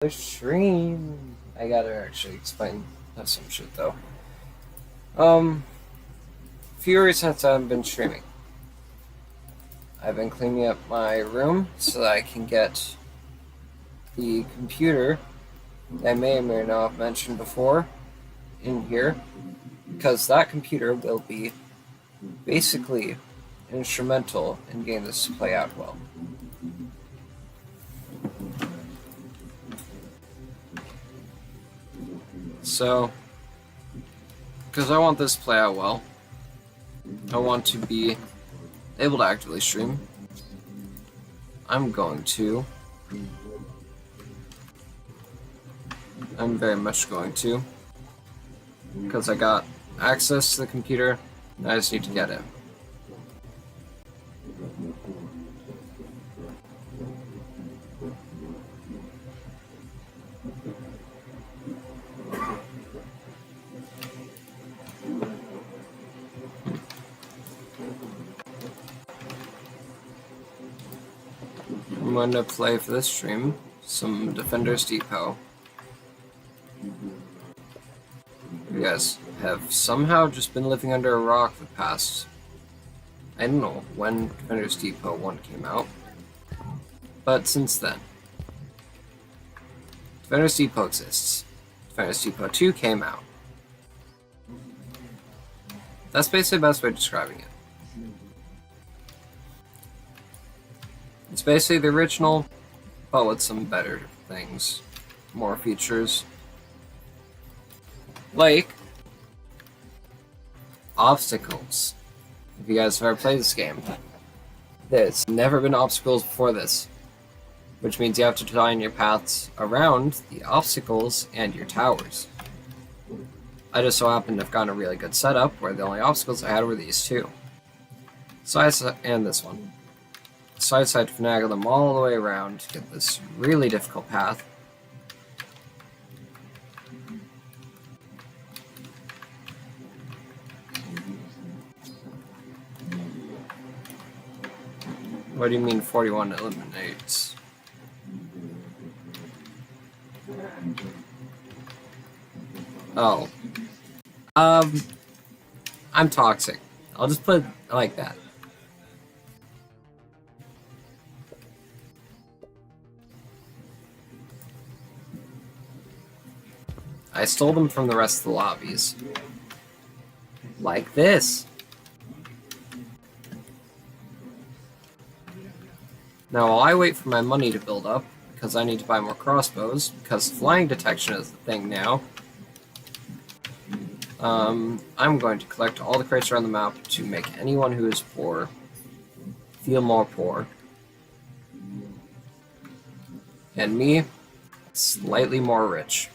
The stream. I gotta actually explain some shit though. Few years since I've been streaming, I've been cleaning up my room so that I can get the computer that I may or may not have mentioned before in here, because that computer will be basically instrumental in getting this to play out well. So, because I want this to play out well, I want to be able to actively stream. I'm very much going to, because I got access to the computer, I just need to get it. I'm going to play for this stream some Defenders Depot. You guys have somehow just been living under a rock the past, I don't know when Defenders Depot 1 came out, but since then, Defenders Depot exists. Defenders Depot 2 came out. That's basically the best way of describing it. It's basically the original, but with some better things, more features. Like obstacles. If you guys have ever played this game, there's never been obstacles before this, which means you have to design your paths around the obstacles and your towers. I just so happened to have gotten a really good setup where the only obstacles I had were these two. And this one. So I decided to finagle them all the way around to get this really difficult path. What do you mean 41 eliminates? Oh. I'm toxic. I'll just put it like that. I stole them from the rest of the lobbies. Like this. Now while I wait for my money to build up, because I need to buy more crossbows, because flying detection is the thing now, I'm going to collect all the crates around the map to make anyone who is poor feel more poor. And me, slightly more rich.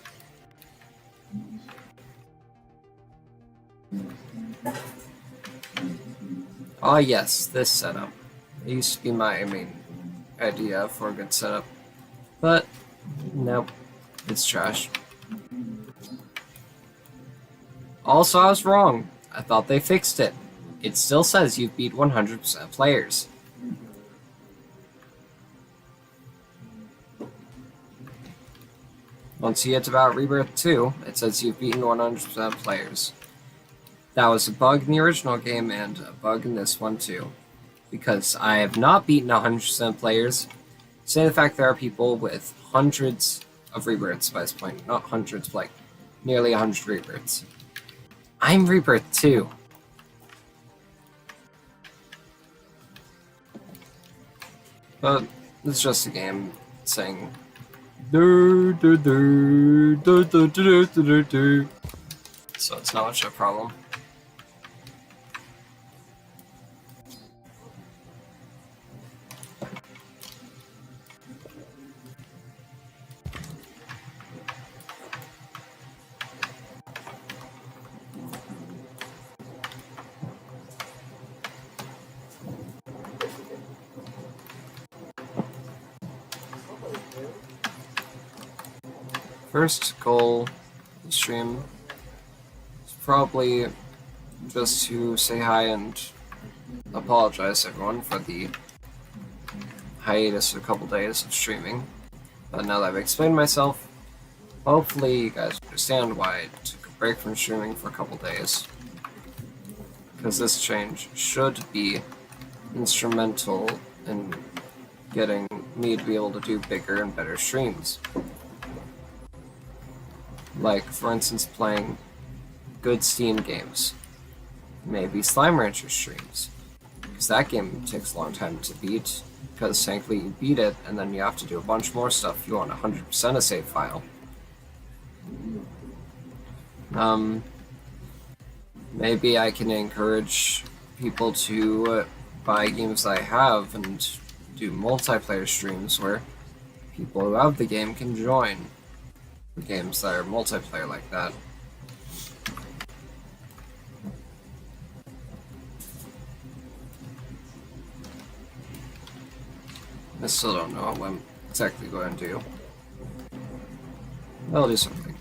Ah yes, this setup. It used to be my main idea for a good setup. But, nope, it's trash. Also, I was wrong. I thought they fixed it. It still says you've beat 100% players. Once you get to about Rebirth 2, it says you've beaten 100% players. That was a bug in the original game and a bug in this one too. Because I have not beaten 100% players. Say the fact there are people with hundreds of rebirths by this point. Not hundreds, but like nearly 100 rebirths. I'm Rebirth 2. But it's just a game saying do do do do do do do do do. So it's not much of a problem. First goal of the stream is probably just to say hi and apologize to everyone for the hiatus of a couple days of streaming. But now that I've explained myself, hopefully you guys understand why I took a break from streaming for a couple days. Because this change should be instrumental in getting me to be able to do bigger and better streams. Like, for instance, playing good Steam games. Maybe Slime Rancher streams. Because that game takes a long time to beat, because thankfully you beat it, and then you have to do a bunch more stuff if you want 100% a save file. Maybe I can encourage people to buy games I have and do multiplayer streams where people who have the game can join the games that are multiplayer like that. I still don't know what I'm exactly going to do. I'll do something.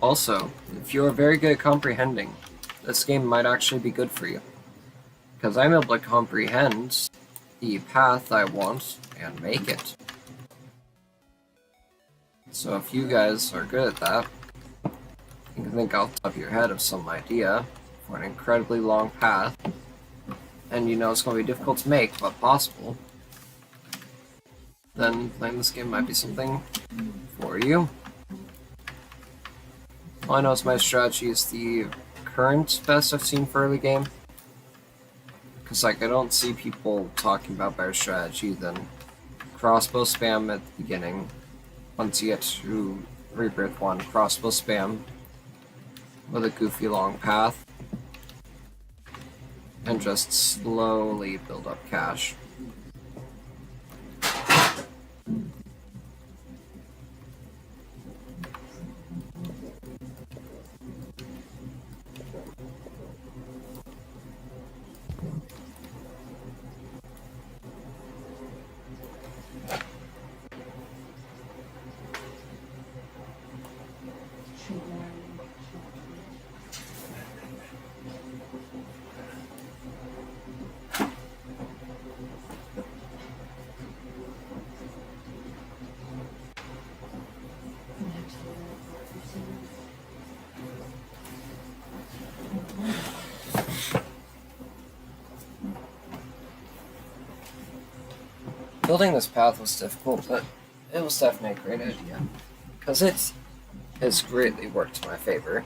Also, if you are very good at comprehending, this game might actually be good for you. Because I'm able to comprehend the path I want and make it. So if you guys are good at that, you can think off the top of your head of some idea for an incredibly long path, and you know it's going to be difficult to make, but possible, then playing this game might be something for you. All I know is my strategy is the current best I've seen for early game. Because, like, I don't see people talking about better strategy than crossbow spam at the beginning. Once you get to Rebirth 1, crossbow spam with a goofy long path. And just slowly build up cash. Building this path was difficult, but it was definitely a great idea. Because it has greatly worked in my favor.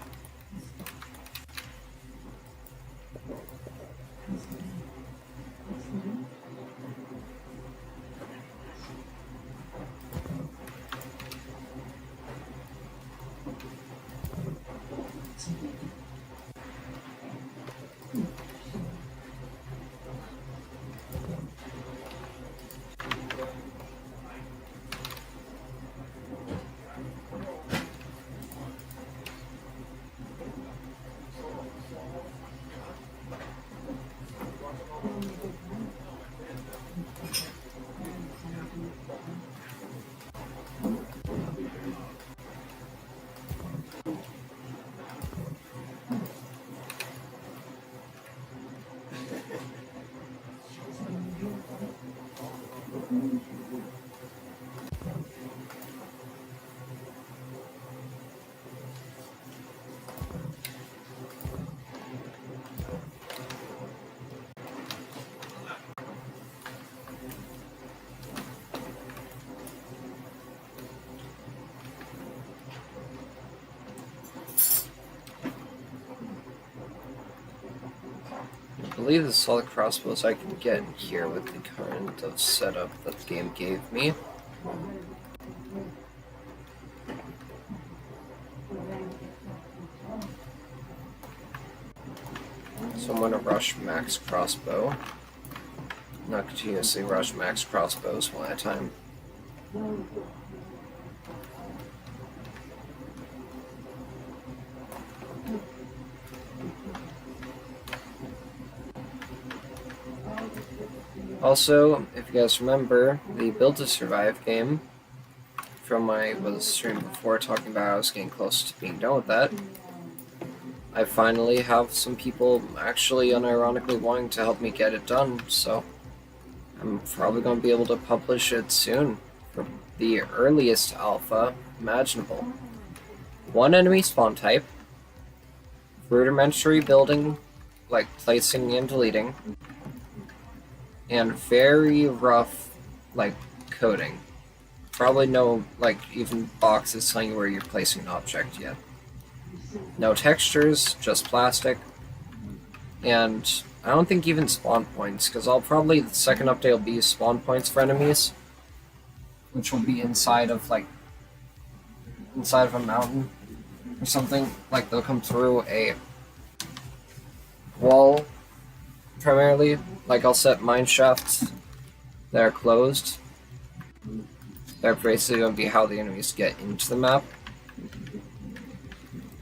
I believe this is all the crossbows I can get here with the current of setup that the game gave me. So I'm going to rush max crossbow. Not continuously rush max crossbows one at a time. Also, if you guys remember the Build to Survive game from my stream before, talking about I was getting close to being done with that, I finally have some people actually unironically wanting to help me get it done, so I'm probably going to be able to publish it soon for the earliest alpha imaginable. One enemy spawn type, rudimentary building, like placing and deleting, and very rough, like, coding. Probably no, like, even boxes telling you where you're placing an object yet. No textures, just plastic. And I don't think even spawn points, because the second update will be spawn points for enemies, which will be inside of a mountain or something. Like, they'll come through a wall, primarily. Like, I'll set mine shafts that are closed. They're basically going to be how the enemies get into the map.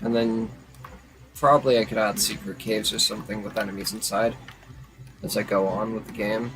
And then probably I could add secret caves or something with enemies inside as I go on with the game.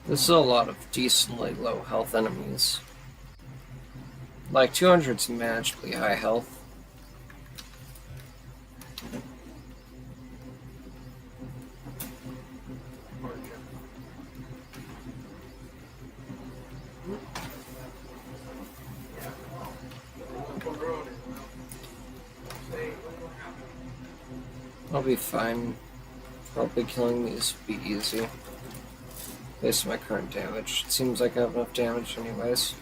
This is a lot of decently low health enemies. Like 200's manageably high health. I'll be fine. Probably killing these would be easy. Based on my current damage. It seems like I have enough damage anyways.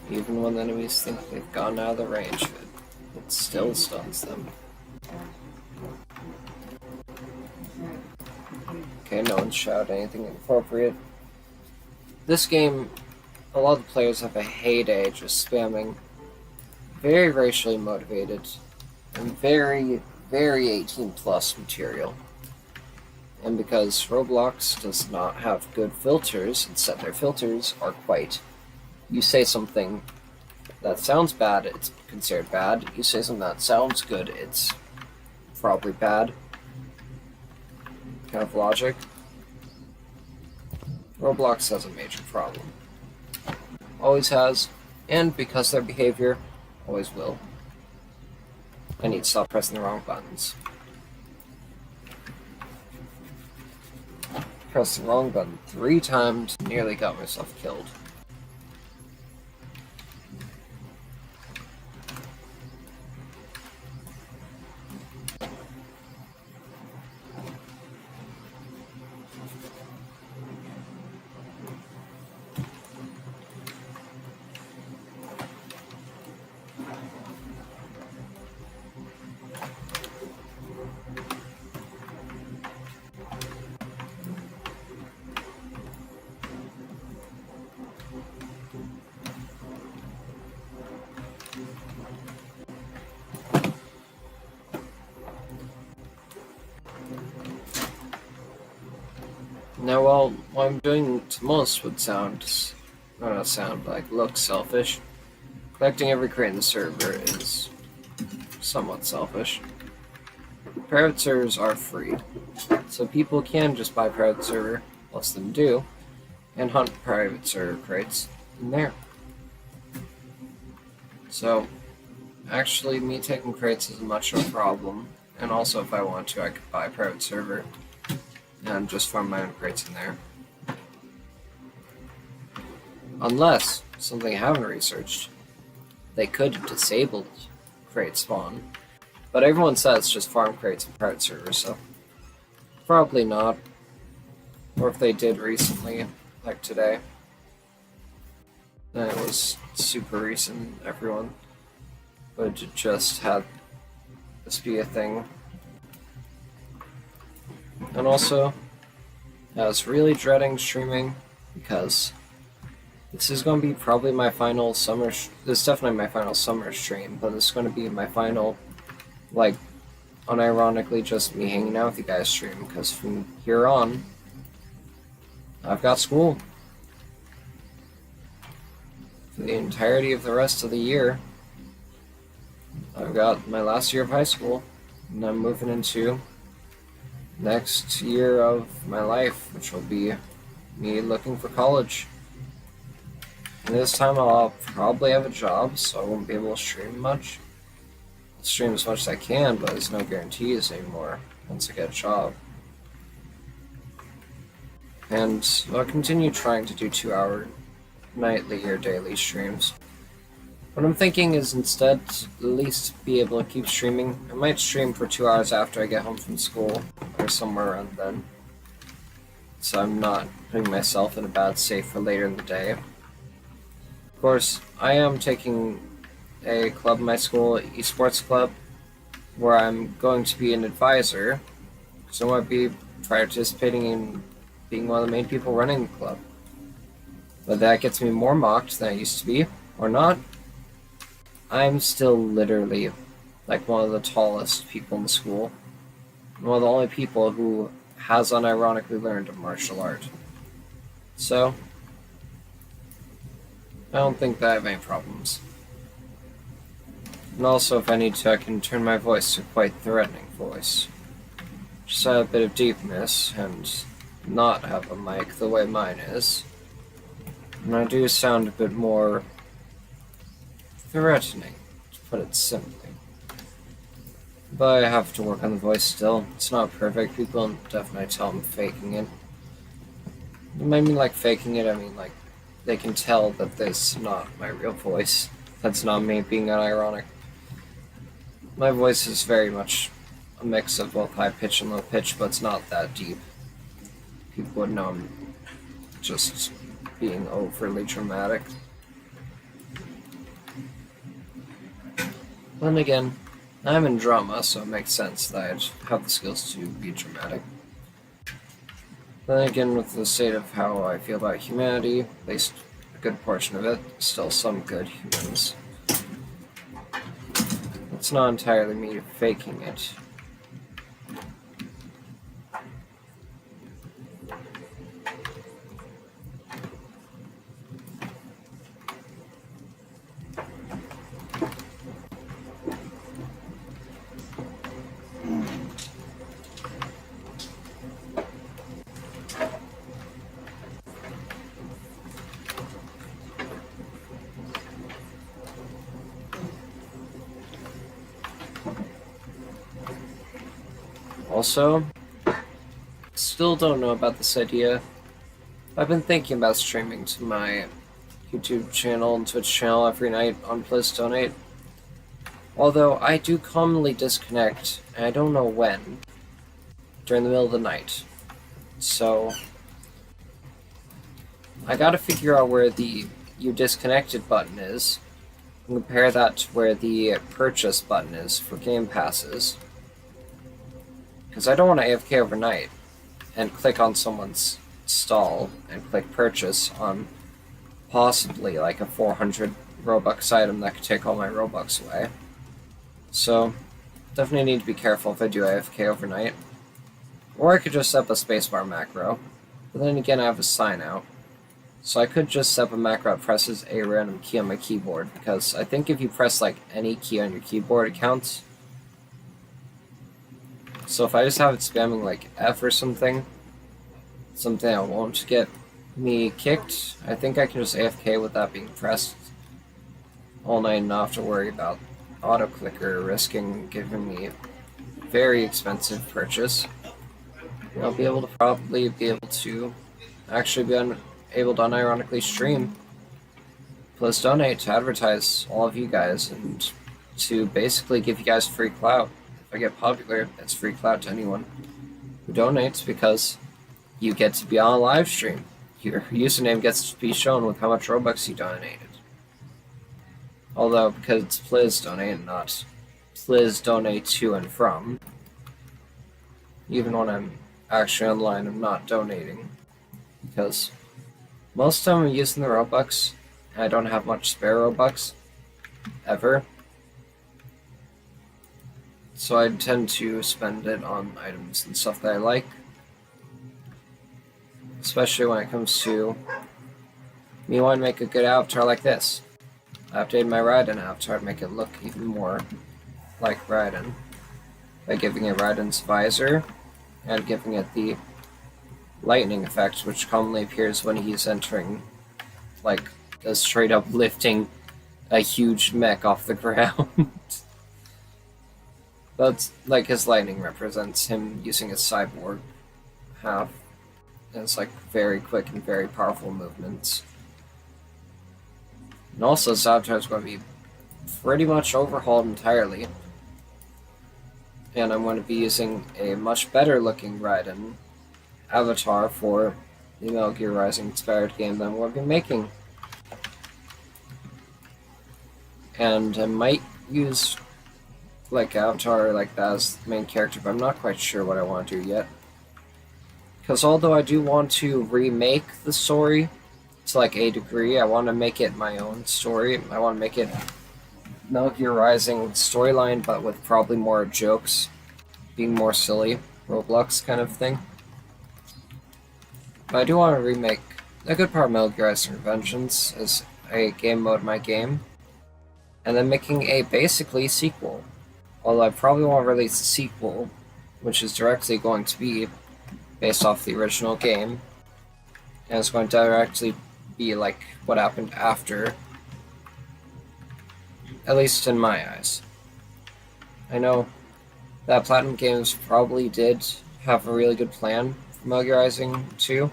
Even when the enemies think they've gone out of the range of it, it still stuns them. Okay, no one's shouted anything inappropriate. This game, a lot of the players have a heyday just spamming very racially motivated and very, very 18 plus material. And because Roblox does not have good filters, instead their filters are quite, you say something that sounds bad, it's considered bad. You say something that sounds good, it's probably bad. Kind of logic. Roblox has a major problem. Always has, and because their behavior always will. I need to stop pressing the wrong buttons. Pressed the wrong button 3 times, nearly got myself killed. Now, while what I'm doing to most would look selfish, collecting every crate in the server is somewhat selfish. Private servers are free, so people can just buy private server, most of them do, and hunt private server crates in there. So, Actually, me taking crates isn't much of a problem. And also, if I want to, I could buy a private server and just farm my own crates in there. Unless, something I haven't researched, they could have disabled crate spawn. But everyone says just farm crates in private servers, so probably not. Or if they did recently, like today, then it was super recent, everyone would just have this be a thing. And also, I was really dreading streaming because this is going to be probably my final summer. This is definitely my final summer stream, but it's going to be my final, like, unironically just me hanging out with you guys stream, because from here on, I've got school for the entirety of the rest of the year. I've got my last year of high school, and I'm moving into next year of my life, which will be me looking for college. And this time I'll probably have a job, so I won't be able to stream much. I'll stream as much as I can, but there's no guarantees anymore once I get a job. And I'll continue trying to do 2-hour nightly or daily streams. What I'm thinking is instead at least be able to keep streaming. I might stream for 2 hours after I get home from school, or somewhere around then. So I'm not putting myself in a bad state for later in the day. Of course, I am taking a club in my school, esports club, where I'm going to be an advisor. So I might be participating in being one of the main people running the club. But that gets me more mocked than I used to be, or not. I'm still literally like one of the tallest people in the school. One of the only people who has unironically learned a martial art. So, I don't think that I have any problems. And also, if I need to, I can turn my voice to a quite threatening voice. Just add a bit of deepness and not have a mic the way mine is. And I do sound a bit more threatening, to put it simply. But I have to work on the voice still. It's not perfect. People definitely tell I'm faking it. I mean like faking it, I mean like they can tell that this is not my real voice. That's not me being unironic. My voice is very much a mix of both high pitch and low pitch, but it's not that deep. People would know I'm just being overly dramatic. Then again, I'm in drama, so it makes sense that I'd have the skills to be dramatic. Then again, with the state of how I feel about humanity, at least a good portion of it, still some good humans. It's not entirely me faking it. Also, still don't know about this idea. I've been thinking about streaming to my YouTube channel and Twitch channel every night on Please Donate. Although I do commonly disconnect, and I don't know when, during the middle of the night. So, I gotta figure out where the You Disconnected button is, and compare that to where the Purchase button is for Game Passes. Because I don't want to AFK overnight and click on someone's stall and click purchase on possibly like a 400 Robux item that could take all my Robux away. So, definitely need to be careful if I do AFK overnight. Or I could just set up a spacebar macro. But then again, I have a sign out. So I could just set up a macro that presses a random key on my keyboard, because I think if you press like any key on your keyboard, it counts. So if I just have it spamming like F or something that won't get me kicked, I think I can just AFK with that being pressed all night and not have to worry about auto clicker, risking giving me a very expensive purchase. I'll be able to probably be able to actually be able to unironically stream plus donate to advertise all of you guys and to basically give you guys free clout. If I get popular, it's free clout to anyone who donates because you get to be on a live stream. Your username gets to be shown with how much Robux you donated. Although, because it's Pliz donate, not Pliz donate to and from. Even when I'm actually online, I'm not donating. Because most of the time I'm using the Robux, and I don't have much spare Robux. Ever. So I tend to spend it on items and stuff that I like. Especially when it comes to me wanting to make a good avatar like this. I updated my Raiden avatar to make it look even more like Raiden by giving it Raiden's visor and giving it the lightning effect, which commonly appears when he's entering, like, straight up lifting a huge mech off the ground. But, like, his lightning represents him using his cyborg half. And it's, like, very quick and very powerful movements. And also, this avatar is going to be pretty much overhauled entirely. And I'm going to be using a much better looking Raiden avatar for the Metal Gear Rising inspired game that I'm going to be making. And I might use like avatar like that as the main character, but I'm not quite sure what I want to do yet. Because although I do want to remake the story to like a degree, I want to make it my own story. I want to make it Metal Gear Rising storyline, but with probably more jokes, being more silly, Roblox kind of thing. But I do want to remake a good part of Metal Gear Rising Revengeance as a game mode in my game, and then making a basically sequel. Although I probably won't release a sequel, which is directly going to be based off the original game, and it's going to directly be like what happened after, at least in my eyes. I know that Platinum Games probably did have a really good plan for Metal Gear Rising 2,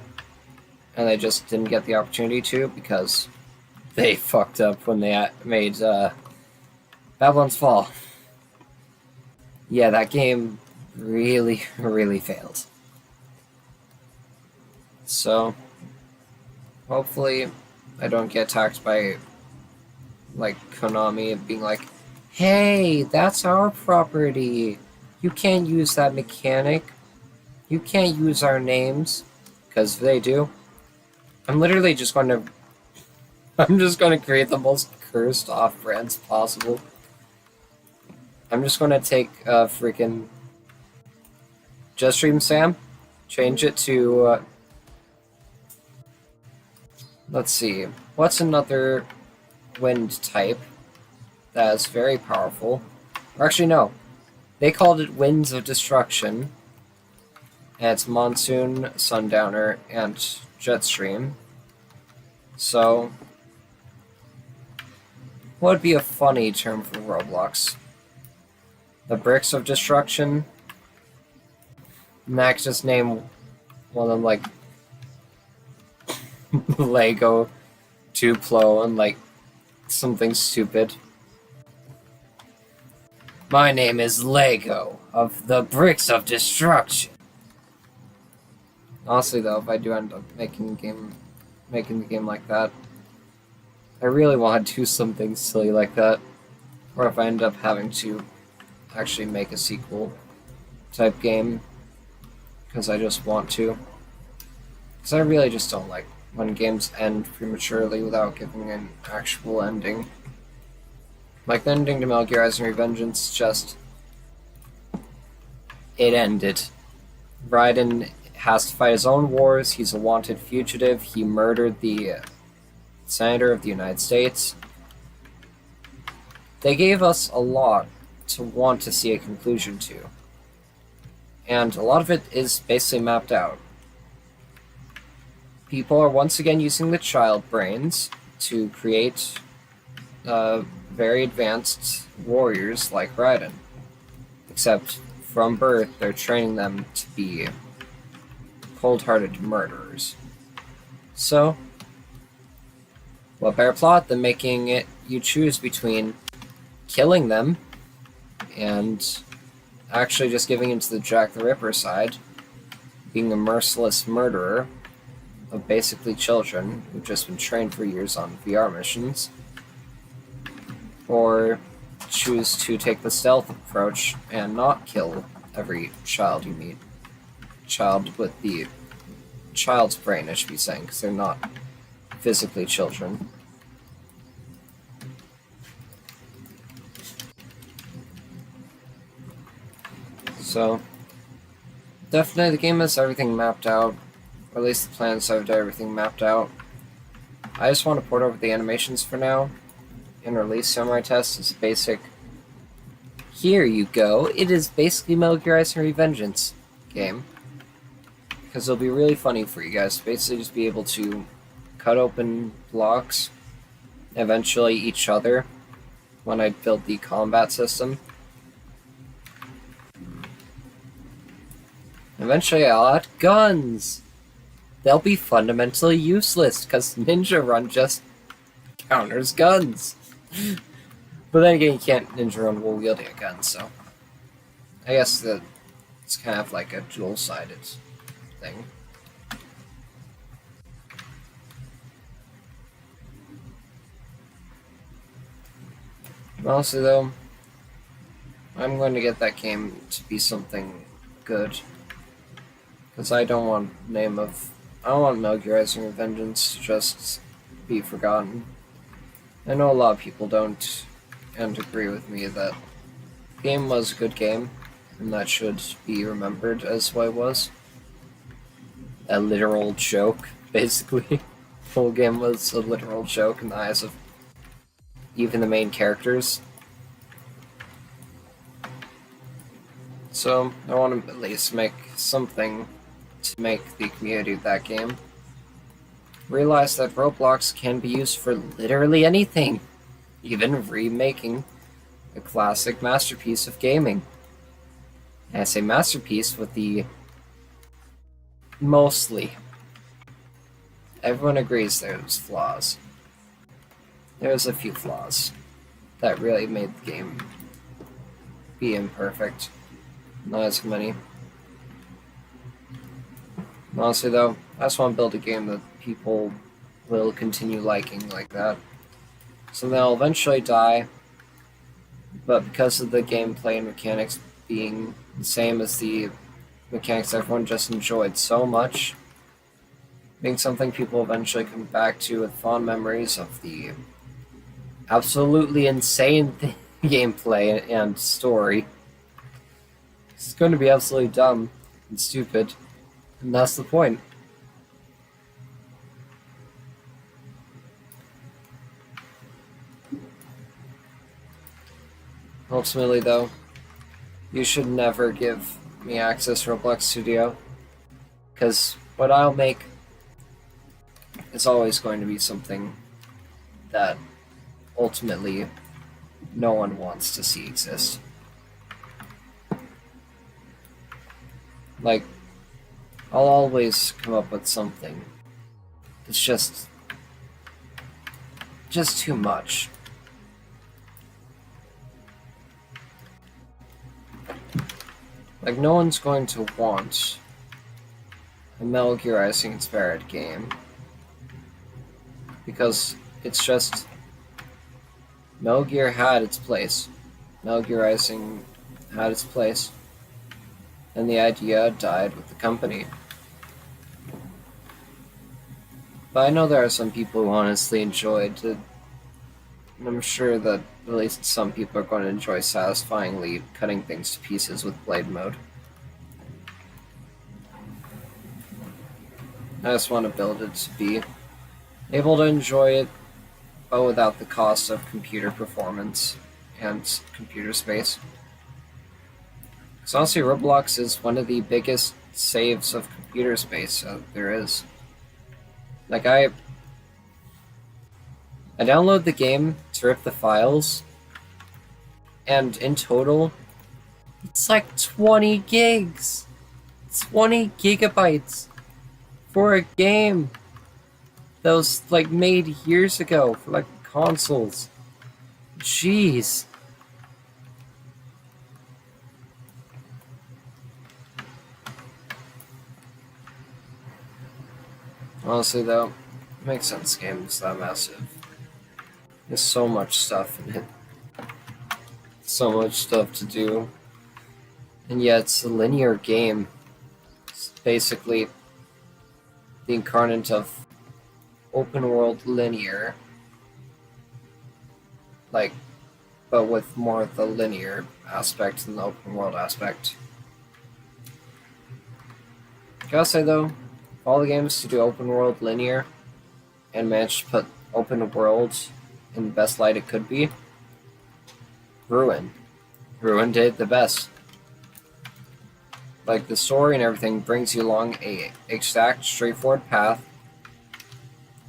and they just didn't get the opportunity to because they fucked up when they made Babylon's Fall. Yeah, that game really, really failed. So, hopefully I don't get attacked by, like, Konami being like, hey, that's our property. You can't use that mechanic. You can't use our names. Because if they do, I'm literally just going to... I'm just going to create the most cursed off-brands possible. I'm just going to take freaking Jetstream Sam, change it to... let's see, what's another wind type that is very powerful? Or actually, no. They called it Winds of Destruction. And it's Monsoon, Sundowner, and Jetstream. So, what would be a funny term for Roblox? The Bricks of Destruction? Max just name one of them, like, Lego, Duplo, and, like, something stupid. My name is Lego of the Bricks of Destruction. Honestly, though, if I do end up making the game like that, I really want to do something silly like that. Or if I end up having to actually make a sequel type game, because I just want to. Because I really just don't like when games end prematurely without giving an actual ending. Like the ending to Metal Gear Rising Revengeance, just... it ended. Raiden has to fight his own wars, he's a wanted fugitive, he murdered the Senator of the United States. They gave us a lot to want to see a conclusion to. And a lot of it is basically mapped out. People are once again using the child brains to create very advanced warriors like Raiden. Except from birth, they're training them to be cold-hearted murderers. So, what better plot than making it you choose between killing them and actually just giving into the Jack the Ripper side, being a merciless murderer of basically children who've just been trained for years on VR missions, or choose to take the stealth approach and not kill every child you meet. Child with the child's brain, I should be saying, because they're not physically children. So, definitely the game has everything mapped out, or at least the plans have everything mapped out. I just want to port over the animations for now, and release Samurai Test as a basic, here you go, it is basically Metal Gear Rising: Revengeance game. Because it'll be really funny for you guys to basically just be able to cut open blocks, eventually each other, when I build the combat system. Eventually I'll add guns! They'll be fundamentally useless, because Ninja Run just counters guns. But then again, you can't Ninja Run while wielding a gun, so I guess that it's kind of like a dual-sided thing. Honestly though, I'm going to get that game to be something good. Because I don't want Metal Gear Rising: Revengeance to just be forgotten. I know a lot of people don't and agree with me that the game was a good game, and that should be remembered as what it was. A literal joke, basically. The whole game was a literal joke in the eyes of even the main characters. So, I want to at least make something to make the community of that game realize that Roblox can be used for literally anything, even remaking a classic masterpiece of gaming. And I say masterpiece with the mostly. Everyone agrees there's flaws. There's a few flaws that really made the game be imperfect. Not as many. Honestly though, I just want to build a game that people will continue liking like that. So they'll eventually die, but because of the gameplay and mechanics being the same as the mechanics everyone just enjoyed so much, being something people eventually come back to with fond memories of the absolutely insane gameplay and story. It's going to be absolutely dumb and stupid, and that's the point. Ultimately, though, you should never give me access to Roblox Studio, because what I'll make is always going to be something that ultimately no one wants to see exist. Like, I'll always come up with something that's just too much. Like, no one's going to want a Metal Gear Rising inspired game because it's just Metal Gear had its place. Metal Gear Rising had its place, and the idea died with the company. But I know there are some people who honestly enjoyed it, and I'm sure that at least some people are going to enjoy satisfyingly cutting things to pieces with Blade Mode. I just want to build it to be able to enjoy it, but without the cost of computer performance and computer space. Because honestly, Roblox is one of the biggest saves of computer space there is. Like, I download the game to rip the files, and in total, it's like 20 gigs. 20 gigabytes for a game that was like made years ago for like consoles. Jeez. Honestly though, it makes sense games that massive. There's so much stuff in it. So much stuff to do. And yet it's a linear game. It's basically the incarnate of open world linear. Like, but with more of the linear aspect than the open world aspect. Gotta say though, all the games to do open world linear and manage to put open world in the best light it could be, Ruin did it the best. Like, the story and everything brings you along a exact, straightforward path.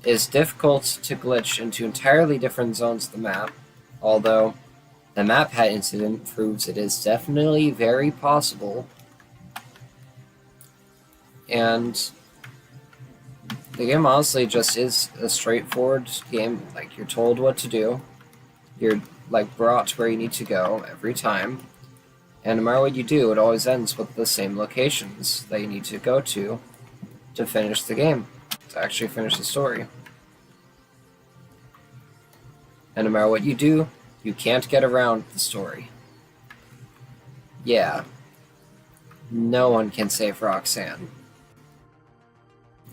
It is difficult to glitch into entirely different zones of the map, although the map hat incident proves it is definitely very possible. And the game honestly just is a straightforward game. Like, you're told what to do. You're like brought to where you need to go every time. And no matter what you do, it always ends with the same locations that you need to go to finish the game, to actually finish the story. And no matter what you do, you can't get around the story. Yeah. No one can save Roxanne.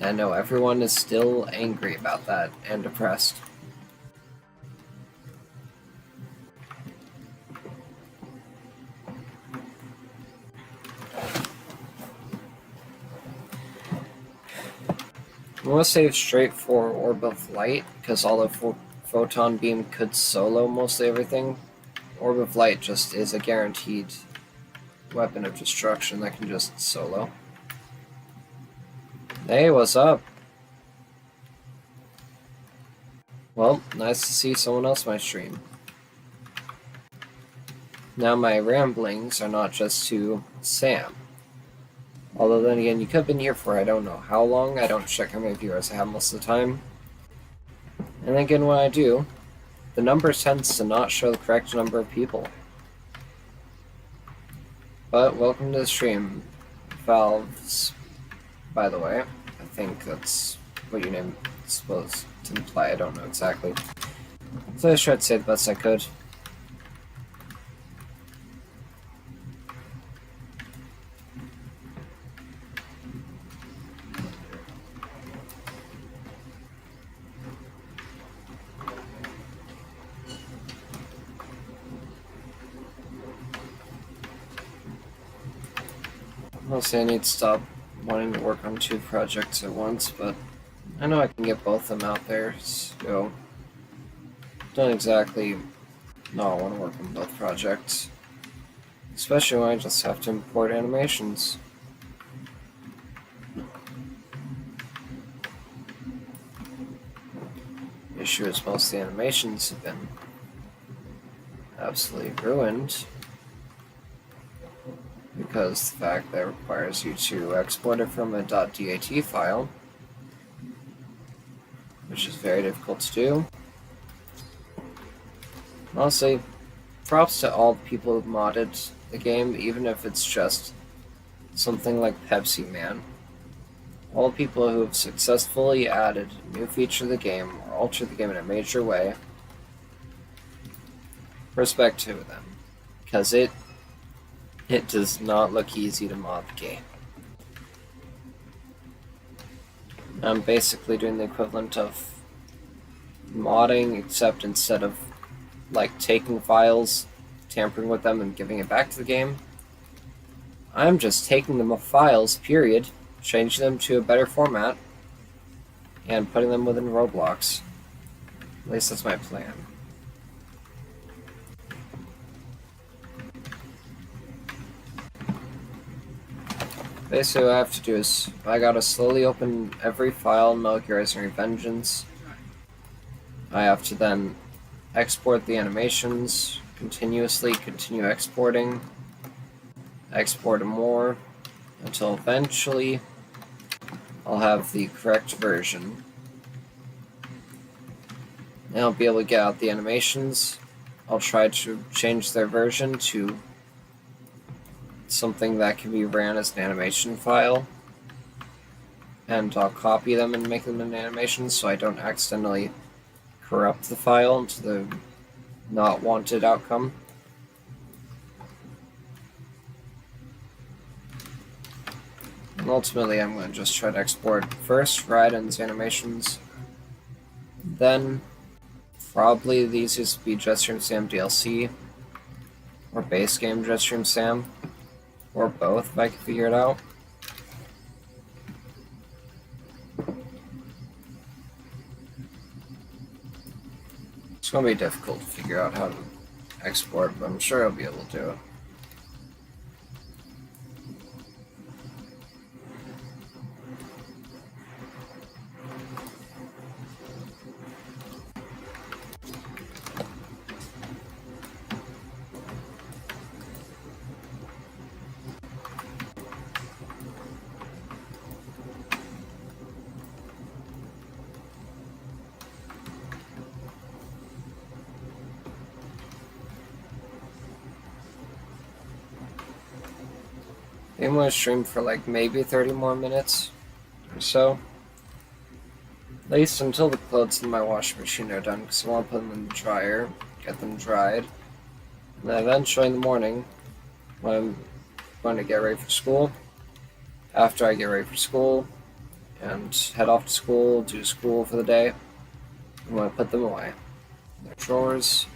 I know everyone is still angry about that and depressed. I'm going to save straight for Orb of Light, because although Photon Beam could solo mostly everything, Orb of Light just is a guaranteed weapon of destruction that can just solo. Hey, what's up? Well, nice to see someone else on my stream. Now my ramblings are not just to Sam. Although then again, you could have been here for I don't know how long. I don't check how many viewers I have most of the time. And then again, when I do, the number tends to not show the correct number of people. But welcome to the stream, Valves. By the way, I think that's what your name is supposed to imply. I don't know exactly. So I just tried to say the best I could. Mostly I need to stop wanting to work on 2 projects at once, but I know I can get both of them out there, so don't exactly not want to work on both projects. Especially when I just have to import animations. The issue is most of the animations have been absolutely ruined, because the fact that it requires you to export it from a .dat file, which is very difficult to do. Honestly, props to all the people who modded the game, even if it's just something like Pepsi Man. All the people who have successfully added a new feature to the game or altered the game in a major way, respect to them, because it does not look easy to mod the game. I'm basically doing the equivalent of modding, except instead of like taking files, tampering with them, and giving it back to the game, I'm just taking the files, period, changing them to a better format, and putting them within Roblox. At least that's my plan. Basically what I have to do is, I gotta slowly open every file in Metal Gear Rising: Revengeance, I have to then export the animations continuously, continue exporting, export more, until eventually I'll have the correct version. And I'll be able to get out the animations. I'll try to change their version to something that can be ran as an animation file. And I'll copy them and make them an animation so I don't accidentally corrupt the file into the not wanted outcome. And ultimately, I'm going to just try to export first Raiden's animations, then probably the easiest would be Jetstream Sam DLC, or base game Jetstream Sam, or both if I can figure it out. It's going to be difficult to figure out how to export, but I'm sure I'll be able to do it. I'm going to stream for like maybe 30 more minutes or so. At least until the clothes in my washing machine are done, because I want to put them in the dryer, get them dried. And then eventually in the morning, when I'm going to get ready for school, after I get ready for school and head off to school, do school for the day, I'm going to put them away in their drawers.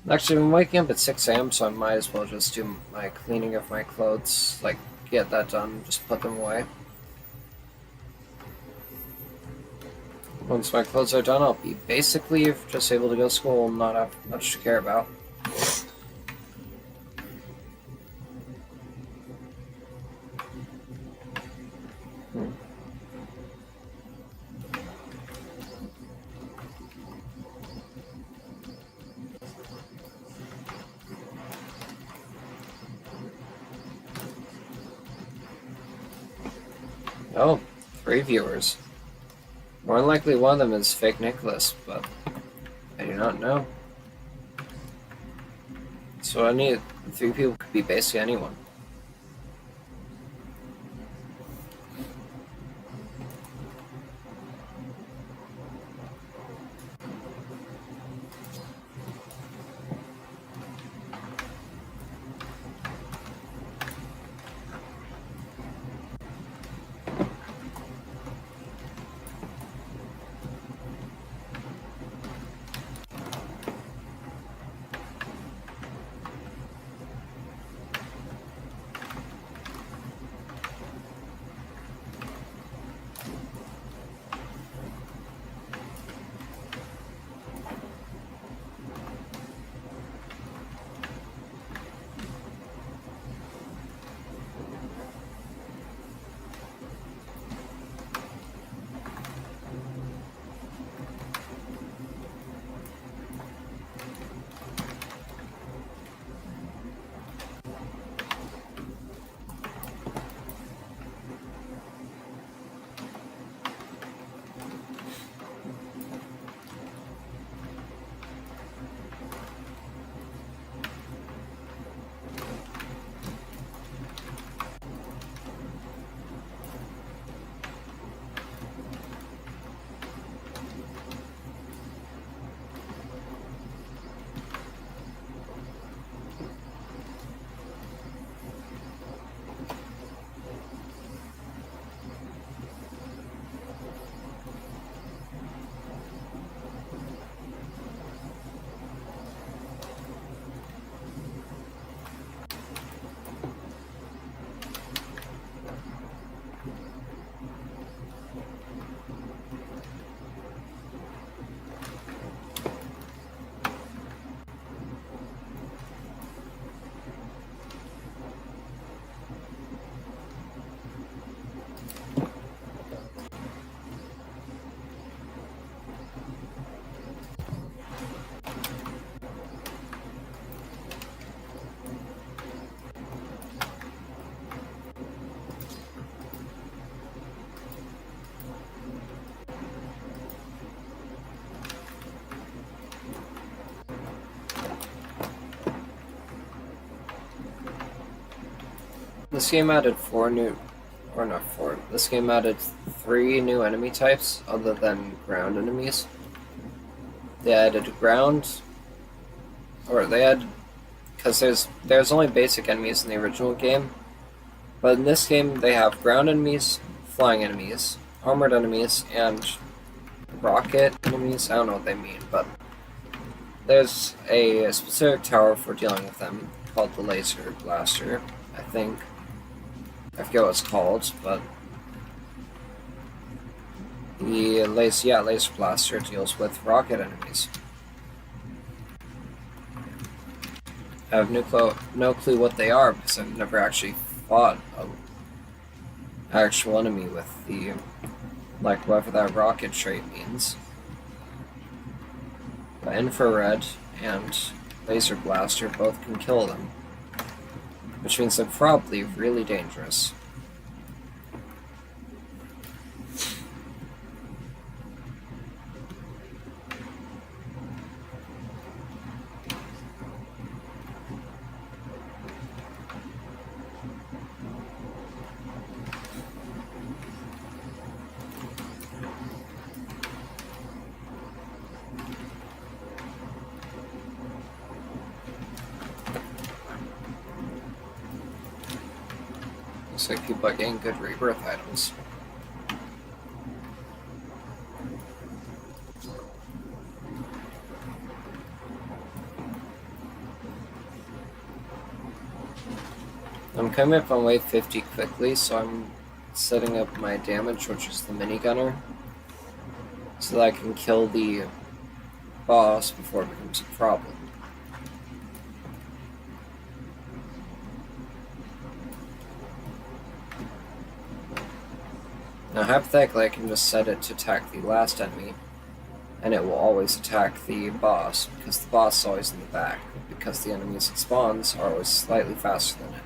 Actually, I'm waking up at 6 a.m., so I might as well just do my cleaning of my clothes, like, get that done, just put them away. Once my clothes are done, I'll be basically just able to go to school and not have much to care about. Oh, 3 viewers. More than likely one of them is fake Nicholas, but I do not know. So I need 3 people could be basically anyone. This game added this game added 3 new enemy types other than ground enemies. They added because there's only basic enemies in the original game, but in this game they have ground enemies, flying enemies, armored enemies, and rocket enemies. I don't know what they mean, but there's a specific tower for dealing with them called the Laser Blaster, I think. I forget what it's called, but the Laser Blaster deals with rocket enemies. I have no clue what they are because I've never actually fought an actual enemy with the, like, whatever that rocket trait means. But Infrared and Laser Blaster both can kill them, which means they're probably really dangerous. Looks like people are getting good rebirth items. I'm coming up on wave 50 quickly, so I'm setting up my damage, which is the minigunner, so that I can kill the boss before it becomes a problem. Now, hypothetically, I can just set it to attack the last enemy, and it will always attack the boss, because the boss is always in the back, because the enemies it spawns are always slightly faster than it.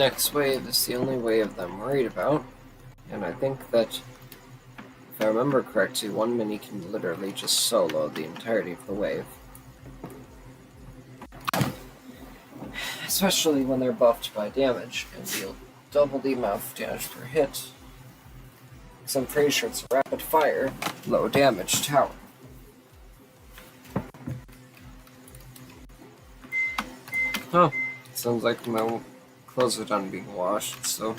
next wave is the only wave that I'm worried about, and I think that, if I remember correctly, one mini can literally just solo the entirety of the wave. Especially when they're buffed by damage and deal double the amount of damage per hit. Because I'm pretty sure it's a rapid fire, low damage tower. Oh, sounds like my clothes are done being washed, so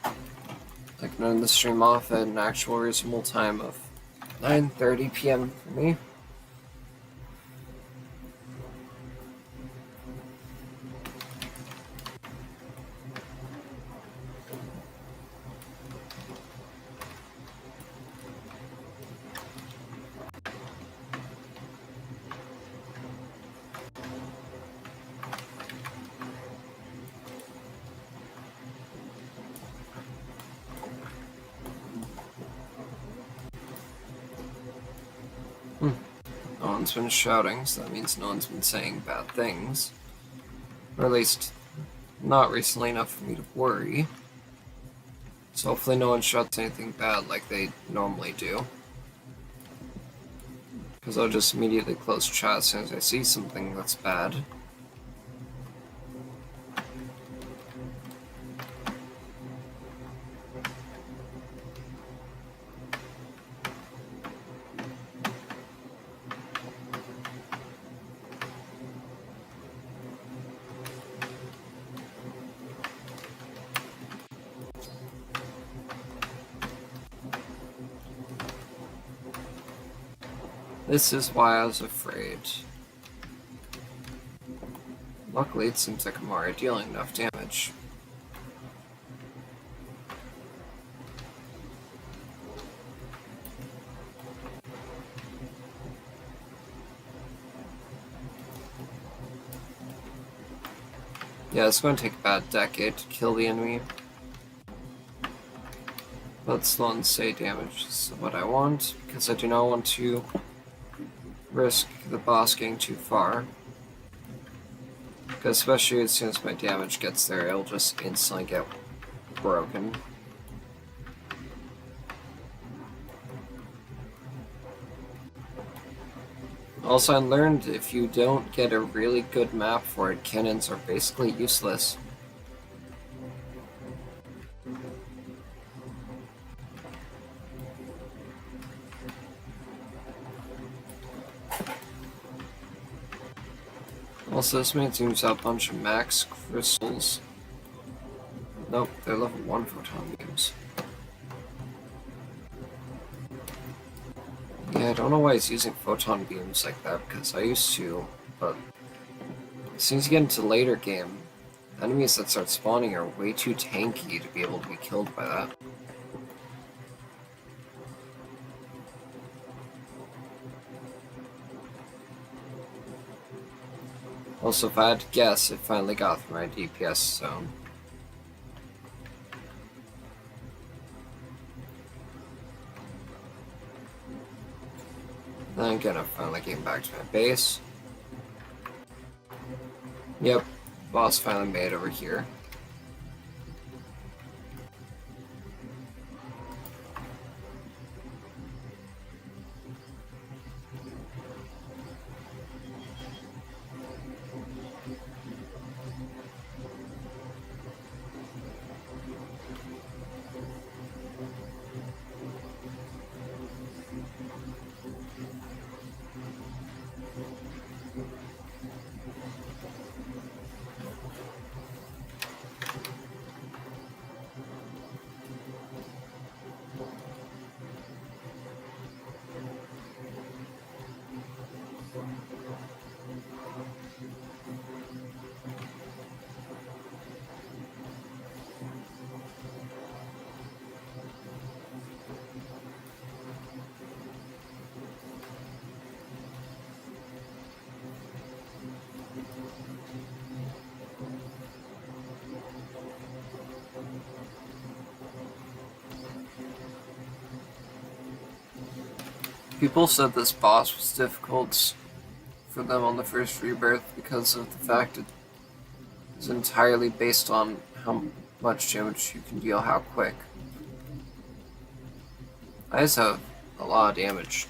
I can end the stream off at an actual reasonable time of 9:30 p.m. for me. No one's been shouting, so that means no one's been saying bad things. Or at least, not recently enough for me to worry. So hopefully no one shouts anything bad like they normally do. Because I'll just immediately close chat as soon as I see something that's bad. This is why I was afraid. Luckily, it seems like I'm already dealing enough damage. Yeah, it's going to take about a decade to kill the enemy. But slow and steady damage is what I want, because I do not want to risk the boss getting too far. Because especially as soon as my damage gets there, it'll just instantly get broken. Also, I learned if you don't get a really good map for it, cannons are basically useless. Also, this man seems to have a bunch of max crystals. Nope, they're level 1 photon beams. Yeah, I don't know why he's using photon beams like that, because I used to, but as soon as you get into later game, enemies that start spawning are way too tanky to be able to be killed by that. Also, if I had to guess, it finally got through my DPS zone. Then again, I'm finally getting back to my base. Yep, boss finally made it over here. People said this boss was difficult for them on the first rebirth because of the fact it is entirely based on how much damage you can deal how quick. I just have a lot of damage.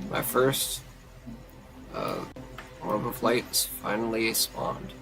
My first orb of light is finally spawned.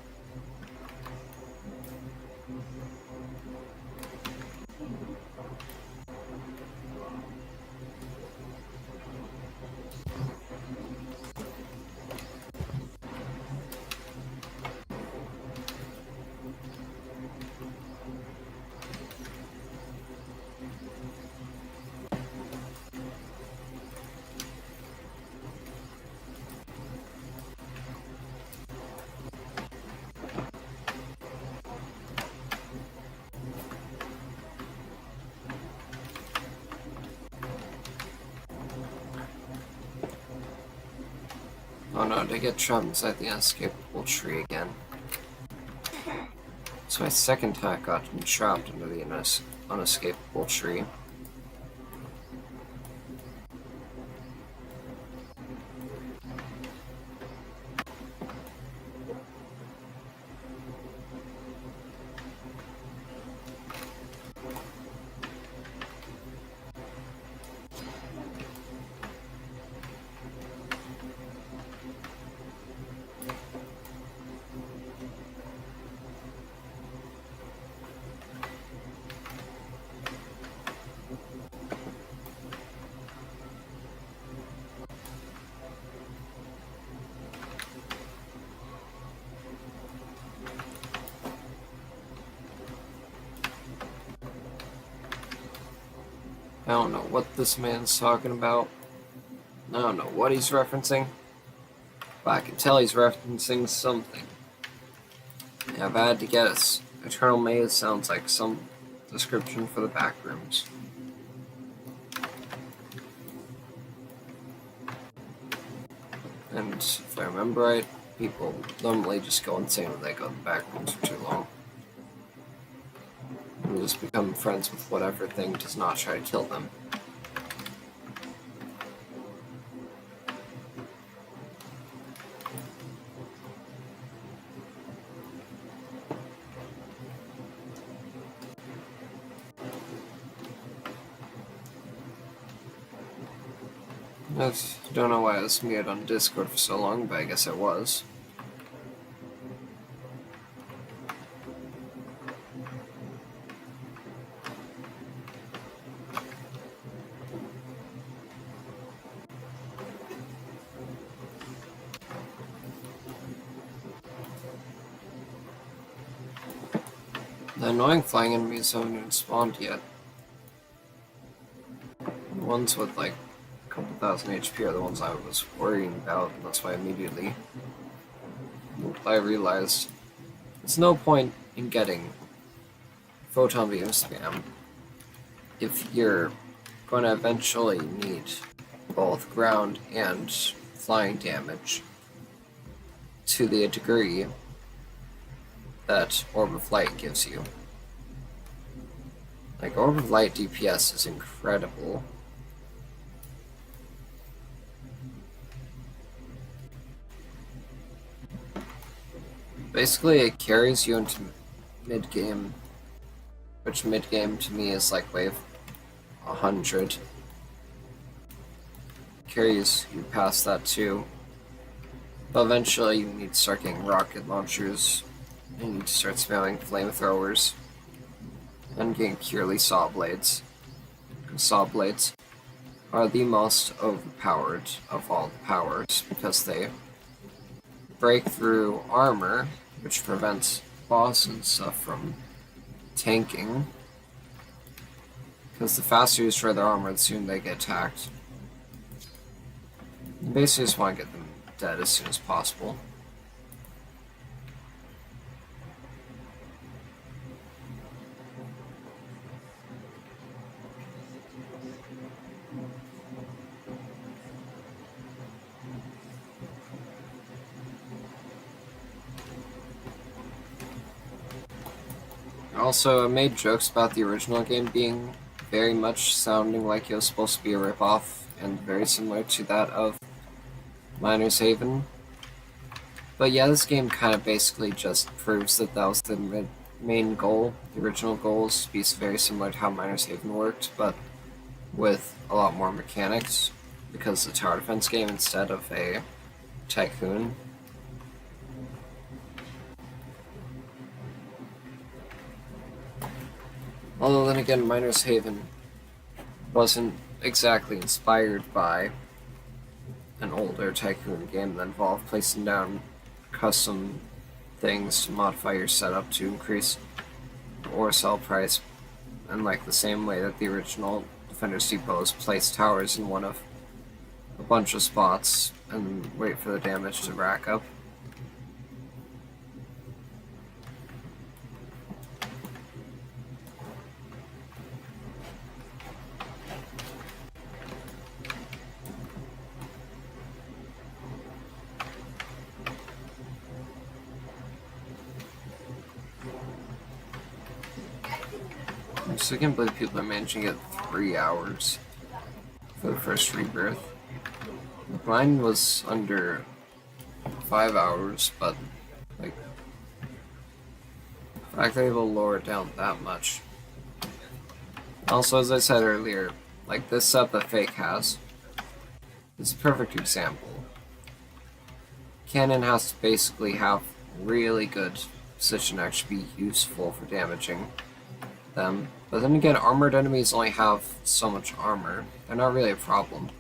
Oh no, they get trapped inside the unescapable tree again. It's my second time I got trapped under the unescapable tree. I don't know what this man's talking about. I don't know what he's referencing. But I can tell he's referencing something. Yeah, I've had to guess. Eternal Maze sounds like some description for the back rooms. And if I remember right, people normally just go insane when they go in the back rooms for too long. And just become friends with whatever thing does not try to kill them. I don't know why I was muted on Discord for so long, but I guess I was. The annoying flying enemies haven't even spawned yet. The ones with like a couple thousand HP are the ones I was worrying about, and that's why immediately I realized there's no point in getting photon beam spam if you're going to eventually need both ground and flying damage to the degree that Orb of Light gives you. Like, Orb of Light DPS is incredible. Basically, it carries you into mid-game, which mid-game to me is like wave 100. Carries you past that too. But eventually you need to start getting rocket launchers, and you need to start spamming flamethrowers, and getting purely saw blades. Saw blades are the most overpowered of all the powers because they break through armor, which prevents boss and stuff from tanking. Because the faster you destroy their armor, the sooner they get attacked. You basically just want to get them dead as soon as possible. Also, I made jokes about the original game being very much sounding like it was supposed to be a ripoff and very similar to that of Miner's Haven. But yeah, this game kind of basically just proves that that was the main goal. The original goal is to be very similar to how Miner's Haven worked, but with a lot more mechanics, because it's a tower defense game instead of a tycoon. Although then again, Miner's Haven wasn't exactly inspired by an older tycoon game that involved placing down custom things to modify your setup to increase or sell price, in like the same way that the original Defender's Depots place towers in one of a bunch of spots and wait for the damage to rack up. So I can't believe people are managing to get 3 hours for the first rebirth. Mine was under 5 hours, but like the fact they're able to lower it down that much. Also, as I said earlier, like this set that Fake has is a perfect example. Cannon has to basically have really good position to actually be useful for damaging them. But then again, armored enemies only have so much armor. They're not really a problem.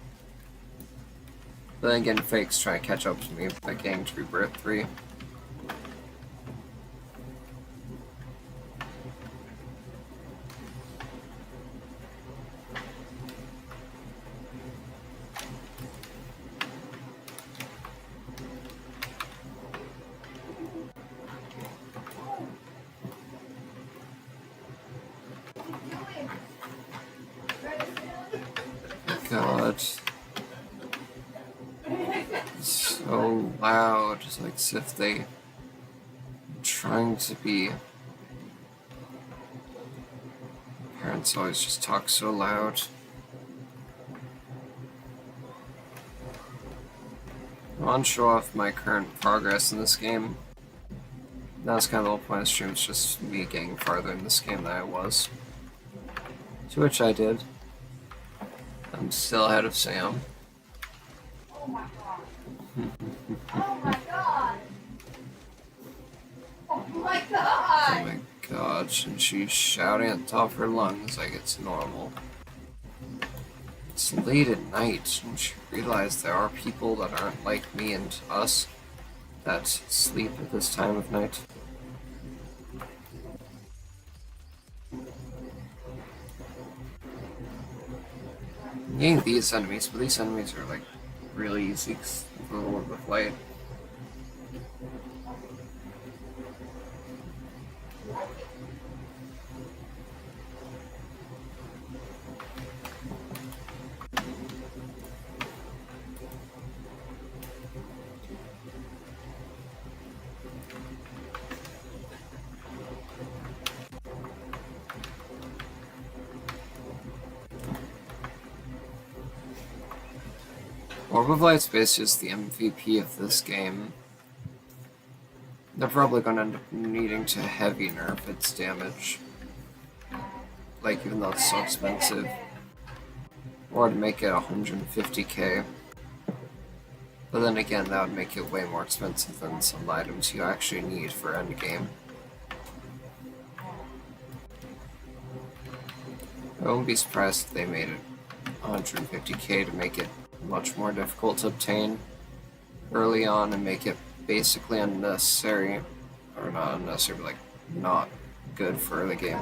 But then again, Fake's trying to catch up to me by getting to Rebirth 3. God. It's so loud. It's like as if they trying to be. Parents always just talk so loud. I want to show off my current progress in this game. That's kind of the whole point of the stream, it's just me getting farther in this game than I was. To which I did. I'm still ahead of Sam. Oh my god. Oh my god. Oh my god. Oh my gosh, and she's shouting at the top of her lungs like it's normal. It's late at night, and she realized there are people that aren't like me and us that sleep at this time of night. I'm getting these enemies, but these enemies are like really easy for a little bit of light. Orb of Light's basically just the MVP of this game. They're probably going to end up needing to heavy nerf its damage. Like, even though it's so expensive. Or to make it 150k. But then again, that would make it way more expensive than some items you actually need for endgame. I won't be surprised if they made it 150k to make it much more difficult to obtain early on and make it basically unnecessary, or not unnecessary, but like not good for early game.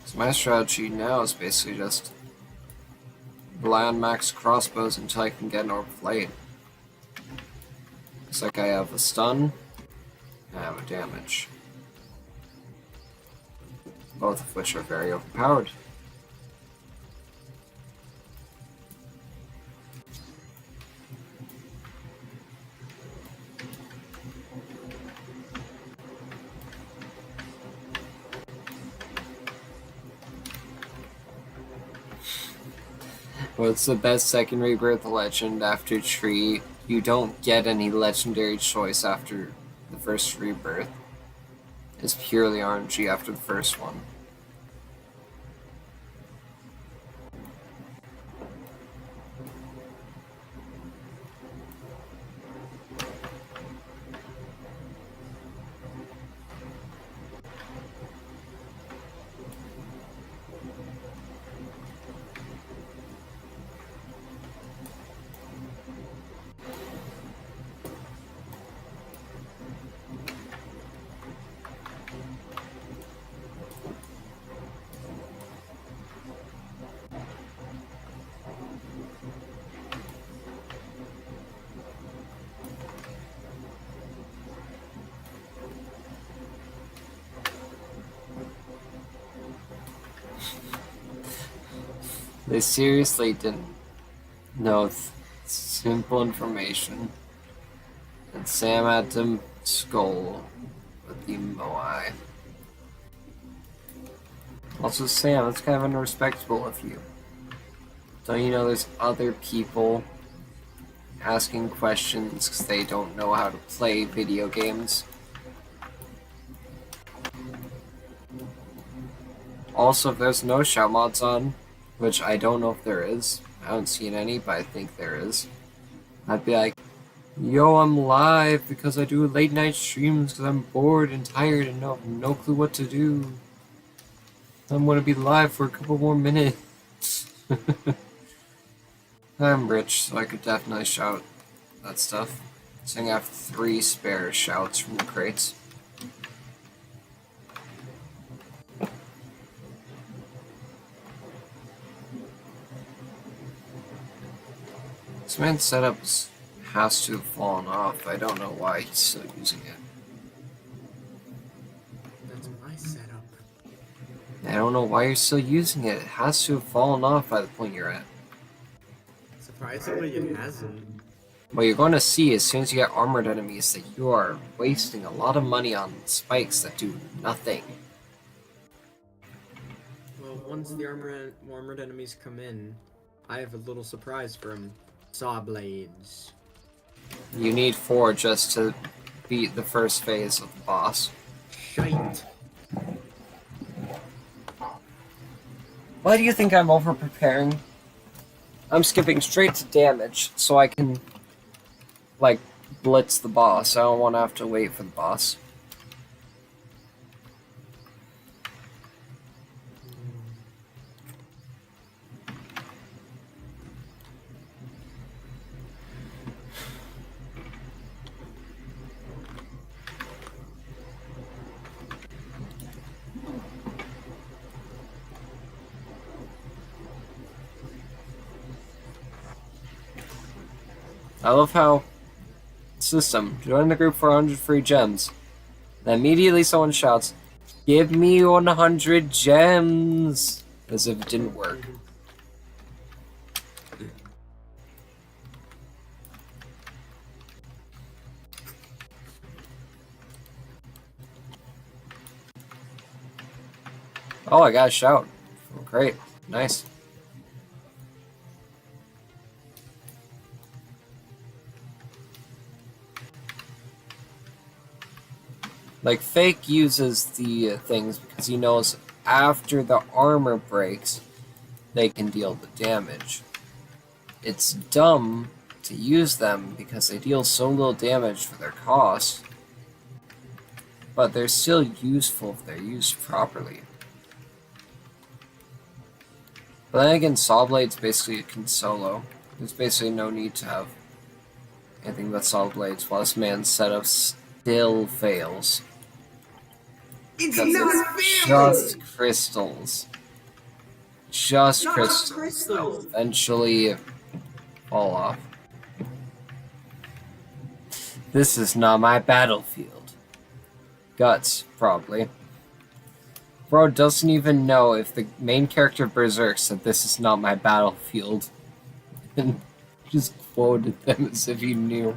So my strategy now is basically just rely on max crossbows until I can get an Orb of Light. Looks like I have a stun, and I have a damage. Both of which are very overpowered. What's the best second rebirth legend after Tree? You don't get any legendary choice after the first rebirth. It's purely RNG after the first one. They seriously didn't know simple information. And Sam had to skull with the Moai. Also, Sam, that's kind of unrespectable of you. Don't you know there's other people asking questions because they don't know how to play video games? Also, if there's no shout mods on, which I don't know if there is, I haven't seen any, but I think there is, I'd be like, yo, I'm live because I do late night streams because I'm bored and tired and no clue what to do. I'm gonna be live for a couple more minutes. I'm rich, so I could definitely shout that stuff. So I have 3 spare shouts from the crates. This man's setup has to have fallen off. I don't know why he's still using it. That's my setup. I don't know why you're still using it. It has to have fallen off by the point you're at. Surprisingly, it hasn't. What you're going to see as soon as you get armored enemies that you are wasting a lot of money on spikes that do nothing. Well, once the armored enemies come in, I have a little surprise for them. Saw blades. You need 4 just to beat the first phase of the boss. Shite. Why do you think I'm over preparing? I'm skipping straight to damage so I can, like, blitz the boss. I don't want to have to wait for the boss. I love how system, join the group for 100 free gems. Then immediately someone shouts, give me 100 gems! As if it didn't work. Oh, I got a shout. Oh, great. Nice. Like, Fake uses the things because he knows after the armor breaks, they can deal the damage. It's dumb to use them because they deal so little damage for their cost, but they're still useful if they're used properly. But then again, Saw Blades basically can solo. There's basically no need to have anything but Saw Blades while this man's setup still fails. It's Because not it's failing! just crystals. Just crystals. They'll eventually fall off. This is not my battlefield. Guts, probably. Bro doesn't even know if the main character of Berserk said this is not my battlefield. And just quoted them as if he knew.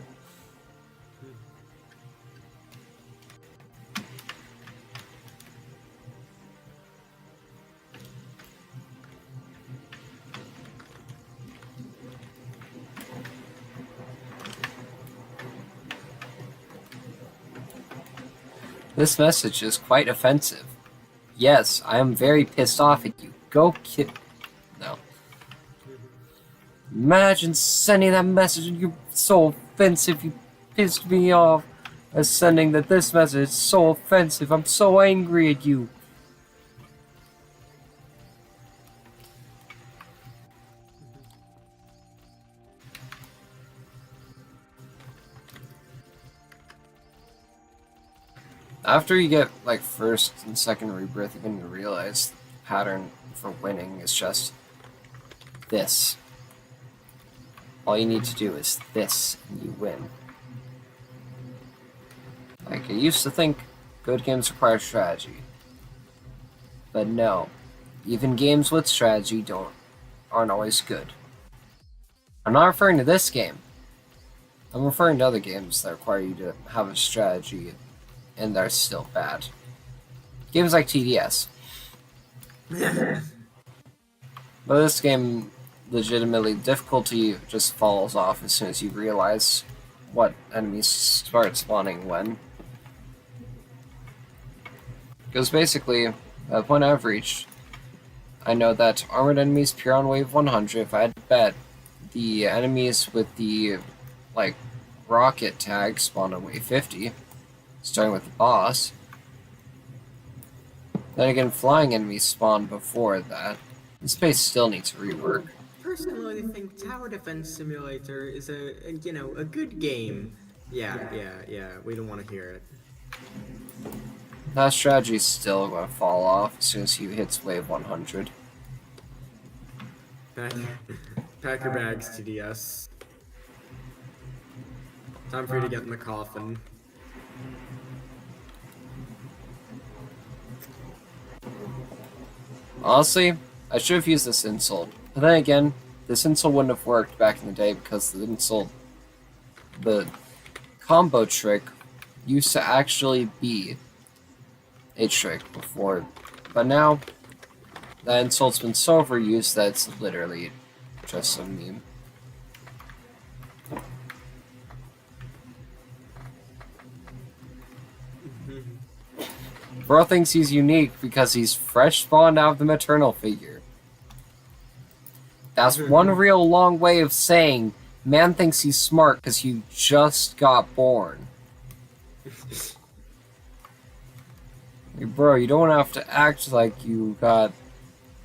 This message is quite offensive. Yes, I am very pissed off at you. Go kid. No. Imagine sending that message and you're so offensive. You pissed me off. As sending that this message is so offensive. I'm so angry at you. After you get like first and second rebirth, you're going to realize the pattern for winning is just this. All you need to do is this, and you win. Like, I used to think good games require strategy. But no. Even games with strategy aren't always good. I'm not referring to this game. I'm referring to other games that require you to have a strategy, and they're still bad. Games like TDS. But this game, legitimately, difficulty just falls off as soon as you realize what enemies start spawning when. Because basically, at the point I've reached, I know that armored enemies appear on wave 100. If I had to bet, the enemies with the, like, rocket tag spawn on wave 50, starting with the boss. Then again, flying enemies spawn before that. This space still needs rework. Personally, I think Tower Defense Simulator is a good game. Yeah, we don't want to hear it. That strategy's still going to fall off as soon as he hits wave 100. Pack your bags, TDS. Time for you to get in the coffin. Honestly, I should have used this insult. But then again, this insult wouldn't have worked back in the day because the combo trick used to actually be a trick before. But now, that insult's been so overused that it's literally just a meme. Bro thinks he's unique because he's fresh spawned out of the maternal figure. That's one real long way of saying man thinks he's smart because you just got born. Bro, you don't have to act like you got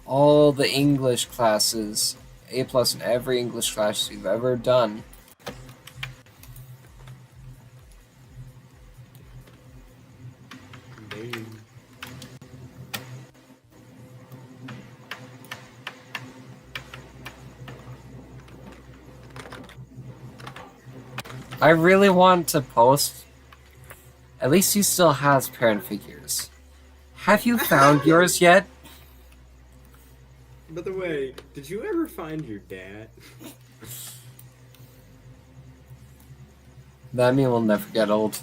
all the English classes, A+ in every English class you've ever done. I really want to post. At least he still has parent figures. Have you found yours yet? By the way, did you ever find your dad? That meme will never get old.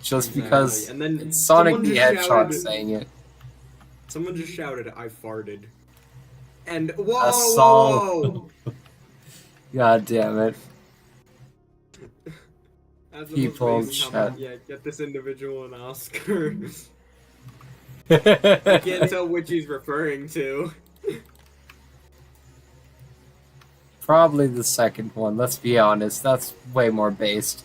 Just Exactly. because And then it's Sonic someone the just Hedgehog shouted- saying it. Someone just shouted, "I farted." And whoa, Assault. whoa! God damn it. As the People most basic chat. comment, yeah, get this individual an Oscar. I can't tell which he's referring to. Probably the second one, let's be honest. That's way more based.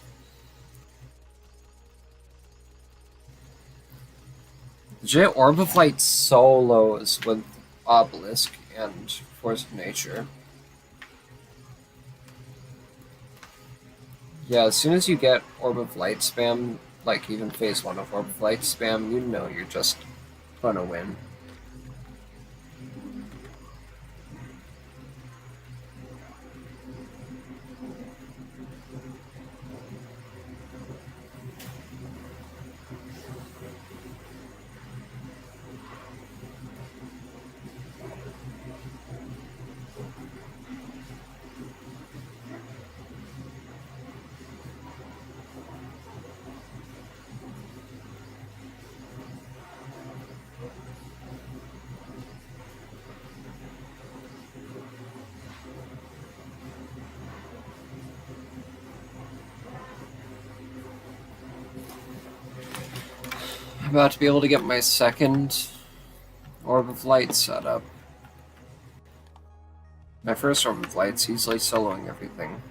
Legit, Orb of Light solos with Obelisk and Force of Nature. Yeah, as soon as you get Orb of Light spam, like even phase 1 of Orb of Light spam, you know you're just gonna win. about to be able to get my second Orb of Light set up. My first Orb of Light's easily soloing everything.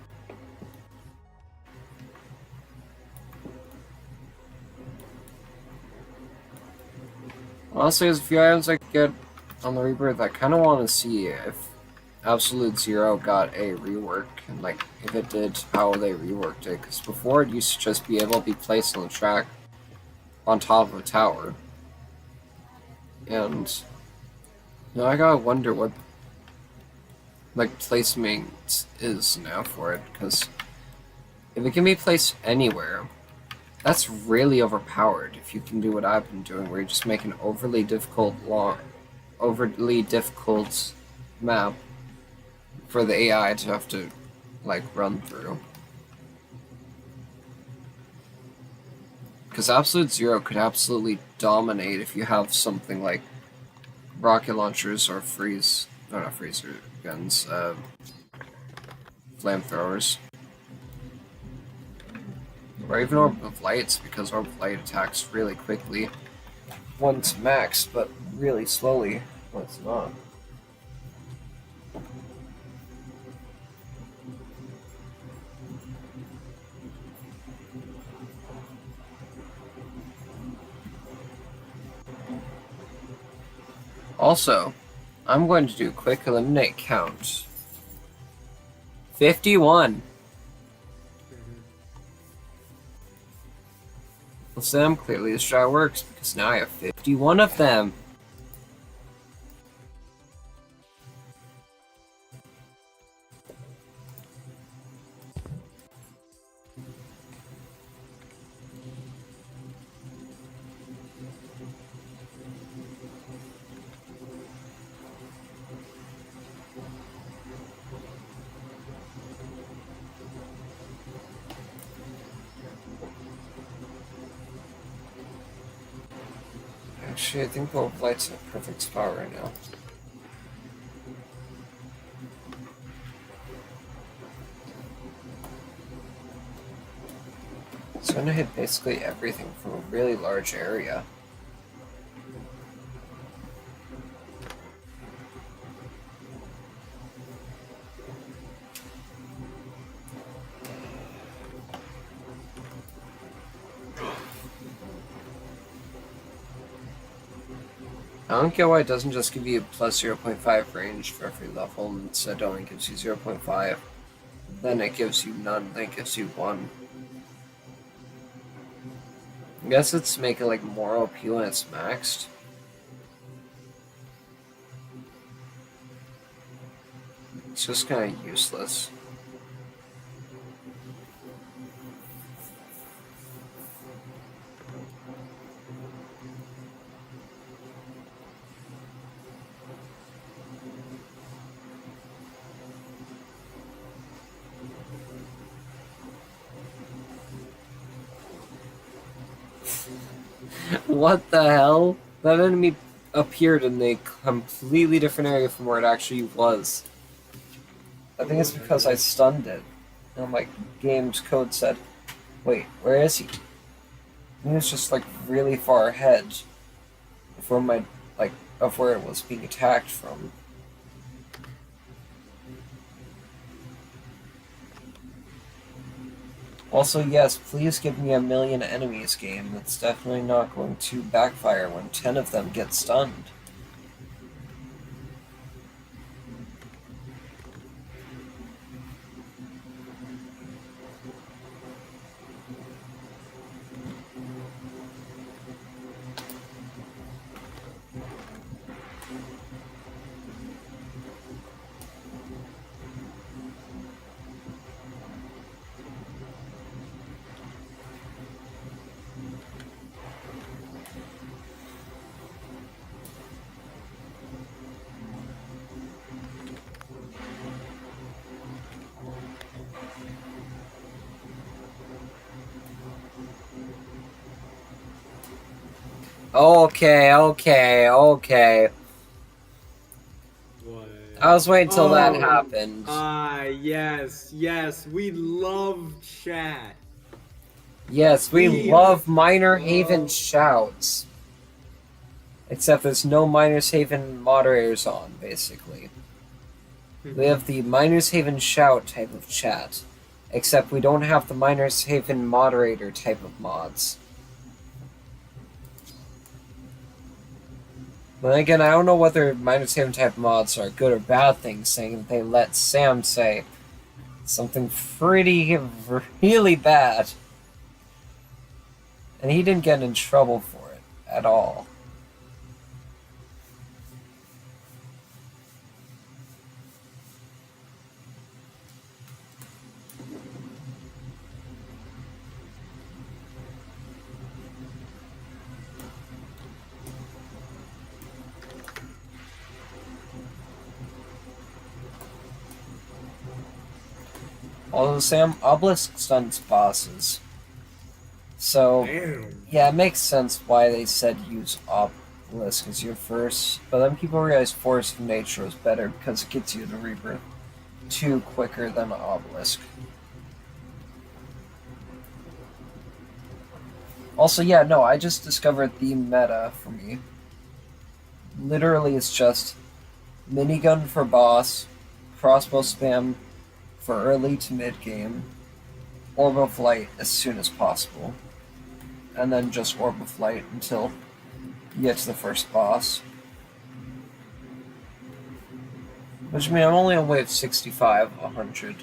Honestly, there's a few items I could get on the Rebirth. I kind of want to see if Absolute Zero got a rework, and like if it did, how they reworked it. Because before it used to just be able to be placed on the track on top of a tower. And now I gotta wonder what like placement is now for it, because if it can be placed anywhere, that's really overpowered if you can do what I've been doing, where you just make an overly difficult map for the AI to have to like run through. Because Absolute Zero could absolutely dominate if you have something like rocket launchers or not freezer guns, flamethrowers. Or even Orb of Lights, because Orb of Light attacks really quickly when it's maxed, but really slowly when it's not. Also, I'm going to do quick eliminate count. 51. Well, Sam, clearly this strat works, because now I have 51 of them. Actually, I think Orb of Light's in a perfect spot right now. It's going to hit basically everything from a really large area. I don't get why it doesn't just give you plus 0.5 range for every level, and instead only gives you 0.5. Then it gives you none, then it gives you 1. I guess it's to make it like more OP when it's maxed. It's just kind of useless. What the hell? That enemy appeared in a completely different area from where it actually was. I think it's because I stunned it. And my game's code said, wait, where is he? He was just like really far ahead from of where it was being attacked from. Also, yes, please give me a million enemies game. That's definitely not going to backfire when 10 of them get stunned. Okay. What? I was waiting till that happened. Yes, we love chat. Yes, we love Minor Haven shouts. Except there's no Miners Haven moderators on, basically. We have the Miners Haven shout type of chat, except we don't have the Miners Haven moderator type of mods. But again, I don't know whether Miners Haven type mods are good or bad things, saying that they let Sam say something really bad. And he didn't get in trouble for it at all. Although Sam, Obelisk stunts bosses. So, yeah, it makes sense why they said use Obelisk as your first, but then people realized Force of Nature was better because it gets you to Rebirth 2 quicker than Obelisk. Also, yeah, no, I just discovered the meta for me. Literally, it's just minigun for boss, crossbow spam for early to mid game, Orb of Light as soon as possible, and then just Orb of Light until you get to the first boss. Which means I'm only on wave 65 of 100.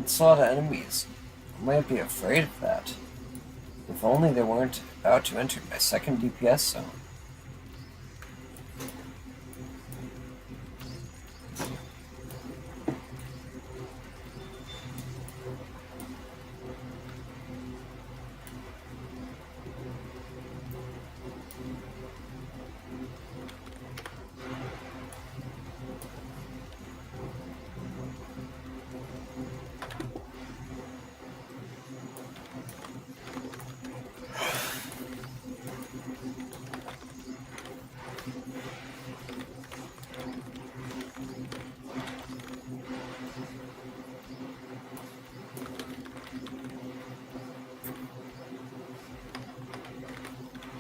It's a lot of enemies. I might be afraid of that. If only they weren't about to enter my second DPS zone.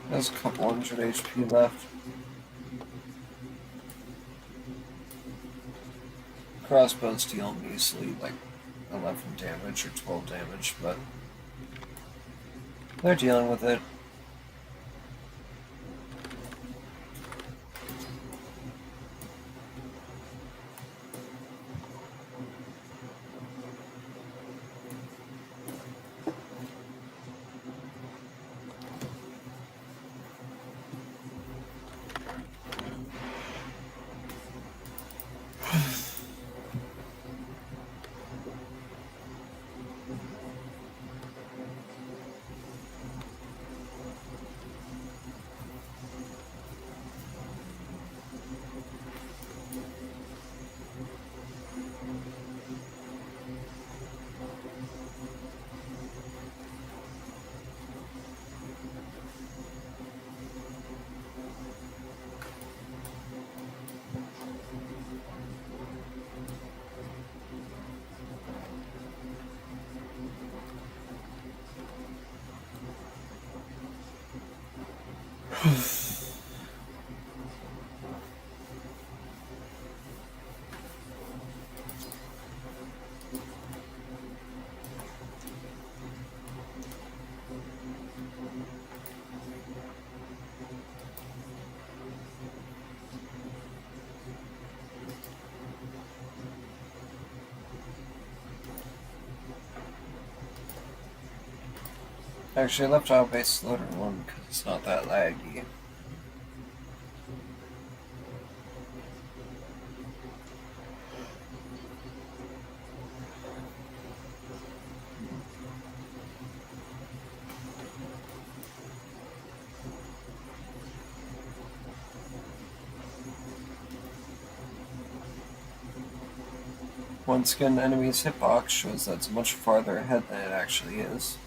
There's a couple hundred HP left. Crossbows deal measly, like 11 damage or 12 damage, but they're dealing with it. Actually, I left out base loader 1 because it's not that laggy. Once again, the enemy's hitbox shows that it's much farther ahead than it actually is.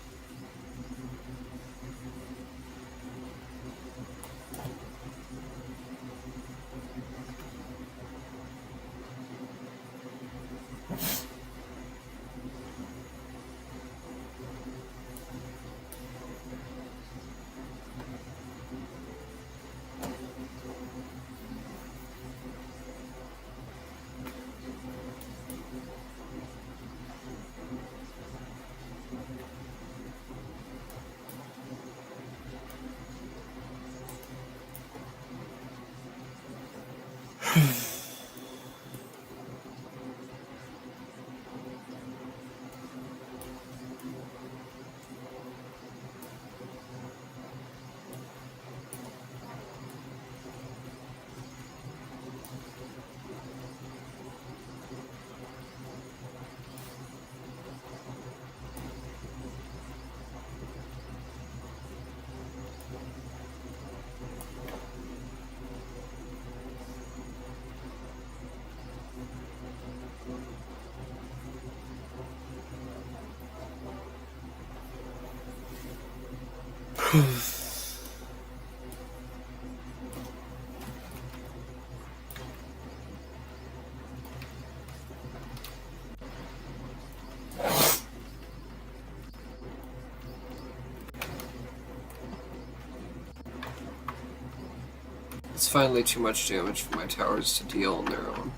It's finally too much damage for my towers to deal on their own.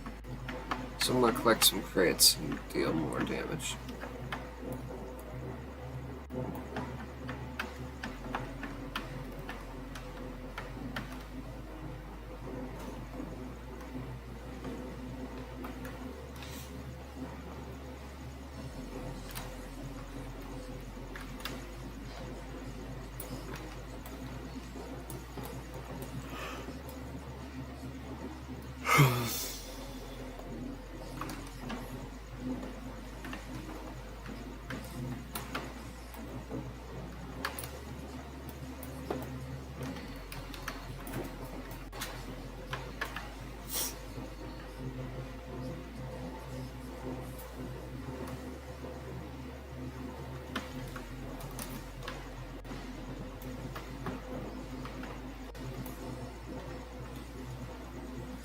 So I'm gonna collect some crates and deal more damage.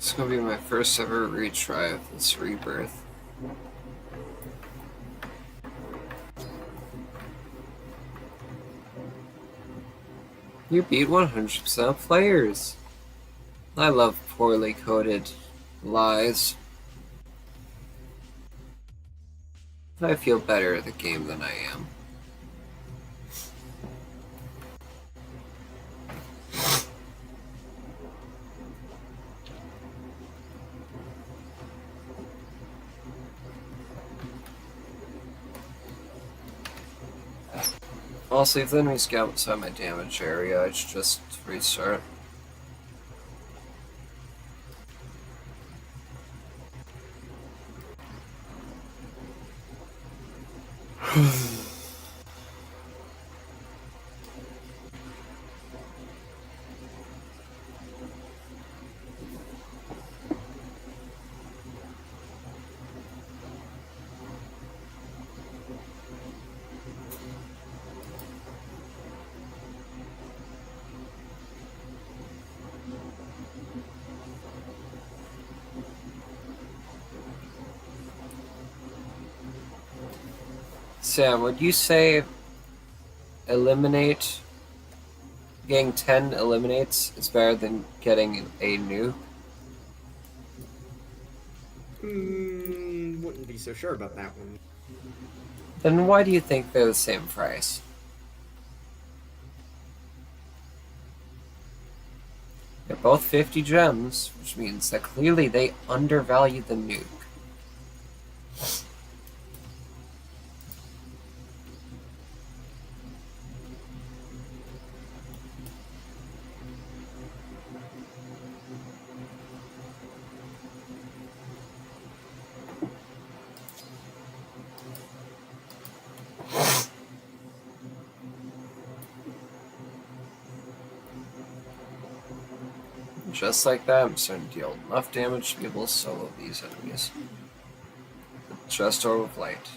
It's gonna be my first ever retry of this rebirth. You beat 100% of players. I love poorly coded lies. I feel better at the game than I am. Also, if the enemies get outside my damage area, I should just restart. Sam, would you say getting 10 eliminates is better than getting a nuke? Wouldn't be so sure about that one. Then why do you think they're the same price? They're both 50 gems, which means that clearly they undervalue the nuke. Just like that, I'm starting to deal enough damage to be able to solo these enemies. With just Orb of Light.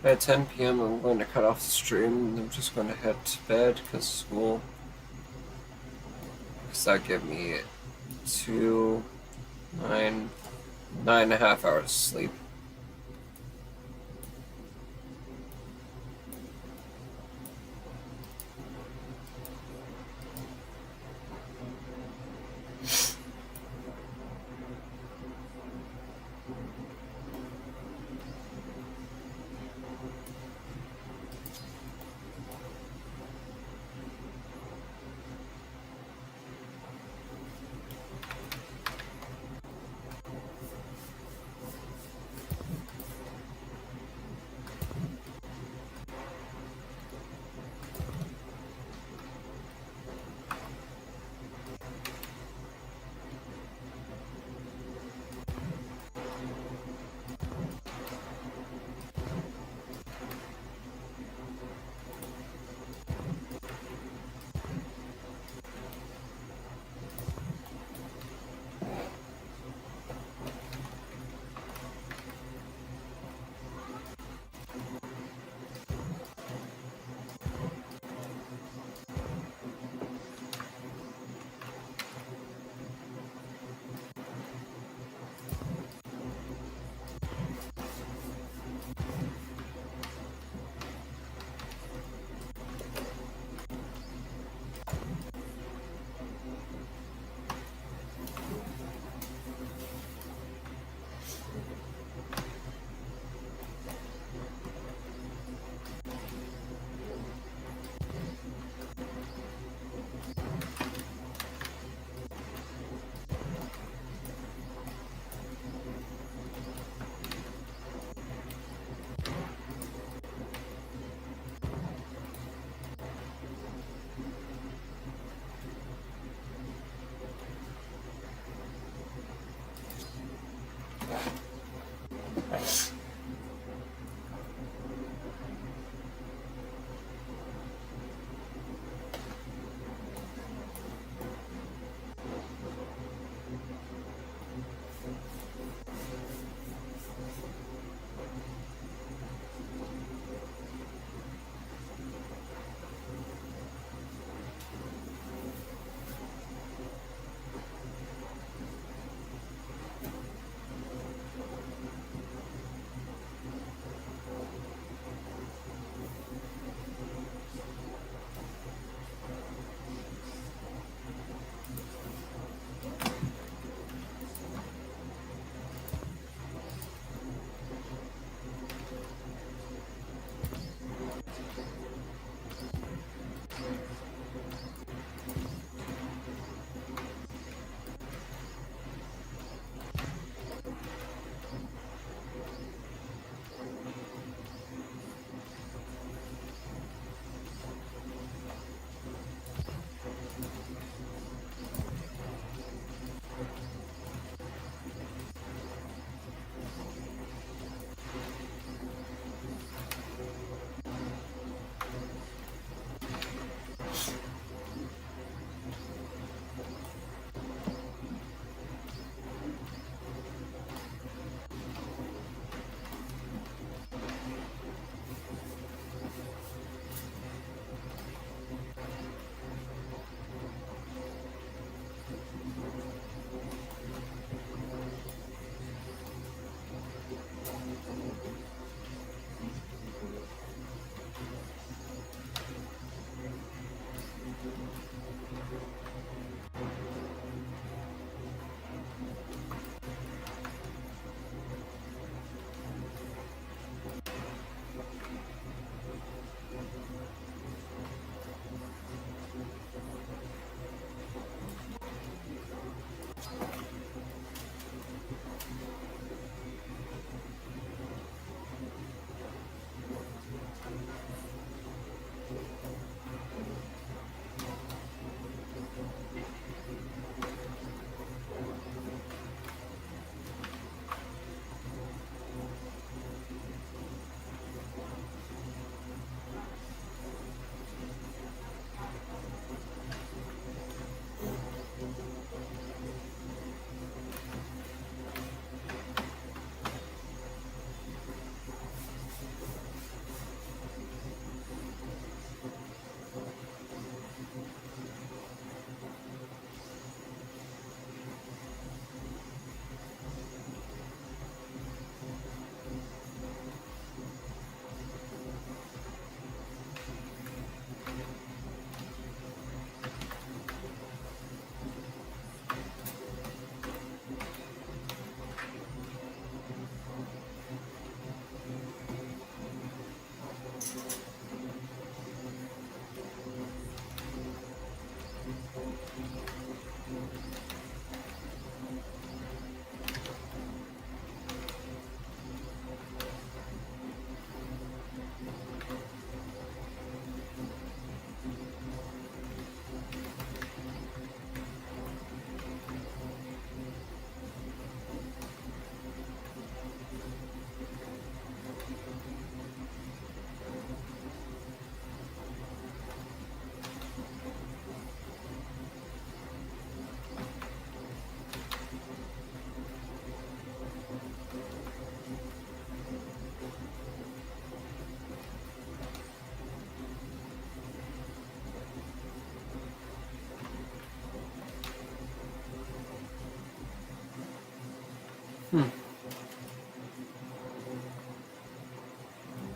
At 10 p.m. I'm going to cut off the stream. I'm just going to head to bed because school. Because that give me 9.5 hours of sleep.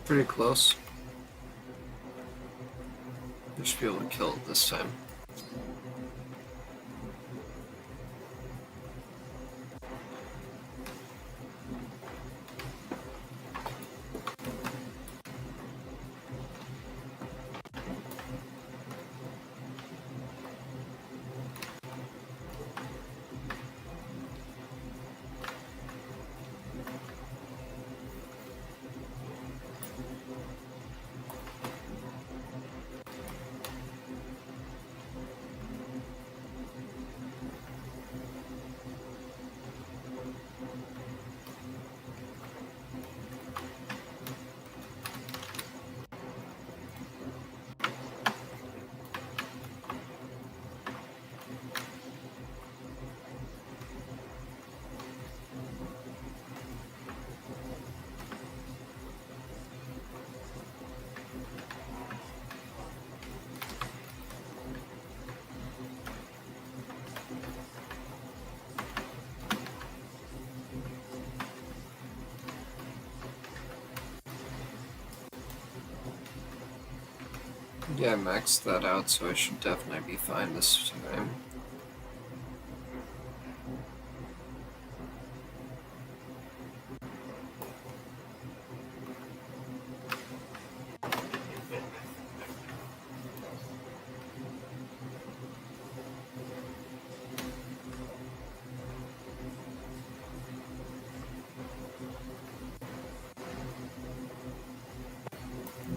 Pretty close. I should be able to kill it this time. Yeah, I maxed that out, so I should definitely be fine this time.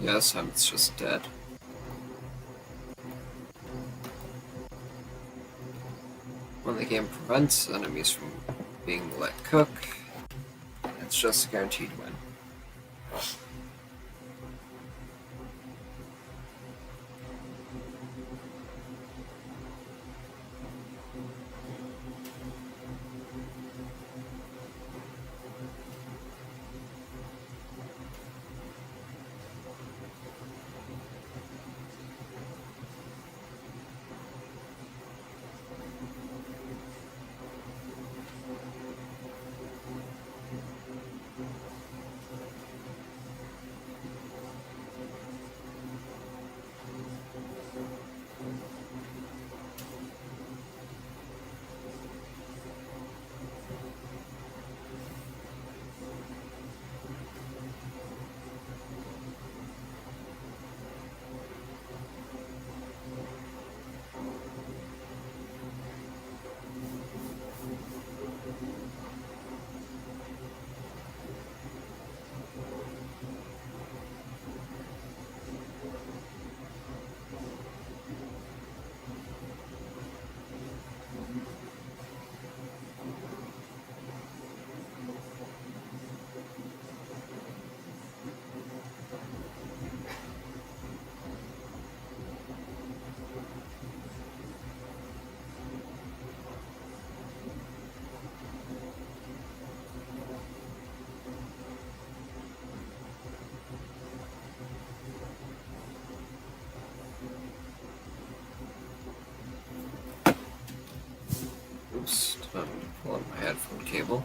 Yes, I'm just dead. When the game prevents enemies from being let cook, it's just a guaranteed win. Oops, time to pull out my headphone cable.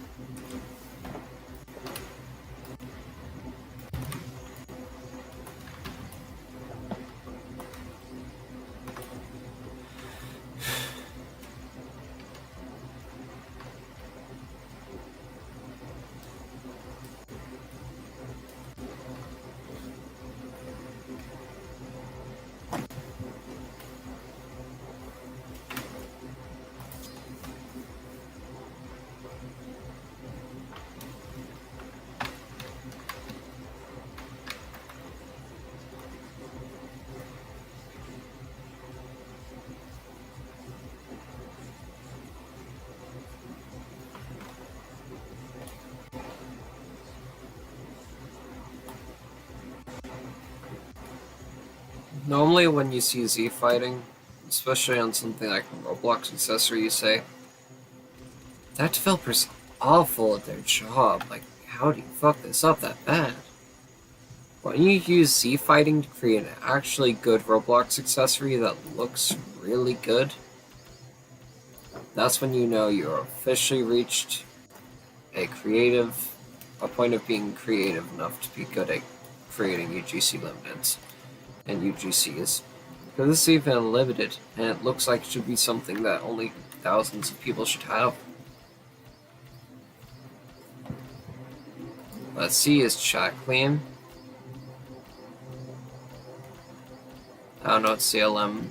Normally when you see Z fighting, especially on something like a Roblox accessory, you say, that developer's awful at their job. Like, how do you fuck this up that bad? When you use Z fighting to create an actually good Roblox accessory that looks really good, that's when you know you're officially reached a point of being creative enough to be good at creating UGC limiteds and UGCs. Because this is even unlimited, and it looks like it should be something that only thousands of people should have. Let's see, is chat clean? I don't know what CLM,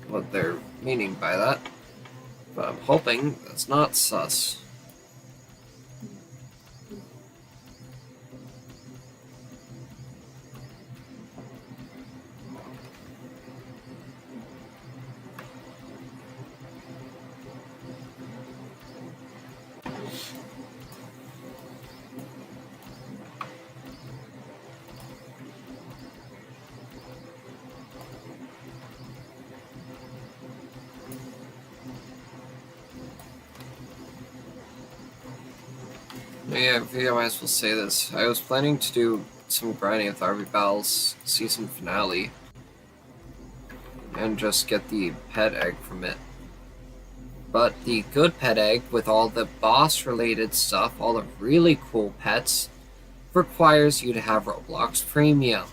what they're meaning by that, but I'm hoping that's not sus. Yeah, I might as well say this. I was planning to do some grinding with RB Battles season finale and just get the pet egg from it. But the good pet egg with all the boss related stuff, all the really cool pets, requires you to have Roblox Premium.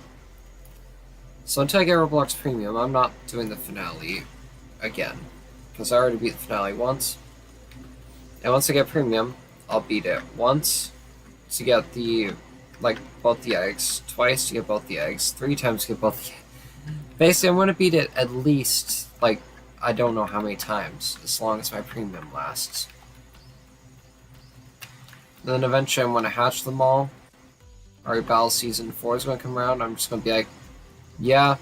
So until I get Roblox Premium, I'm not doing the finale again, because I already beat the finale once. And once I get Premium, I'll beat it once to get both the eggs, twice to get both the eggs, 3 times to get both the eggs. Basically, I'm going to beat it at least, I don't know how many times, as long as my Premium lasts. Then eventually I'm going to hatch them all. Our Battle Season 4 is going to come around. I'm just going to be like, yeah,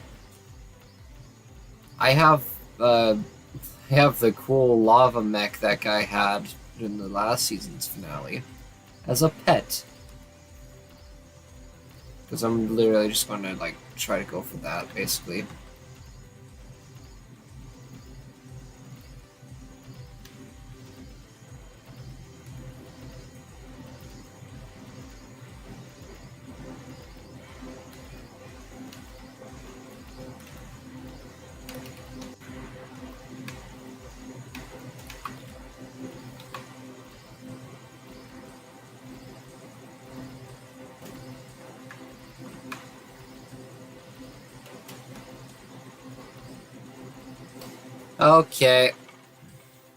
I have the cool lava mech that guy had in the last season's finale as a pet. Because I'm literally just going to try to go for that, basically. Okay.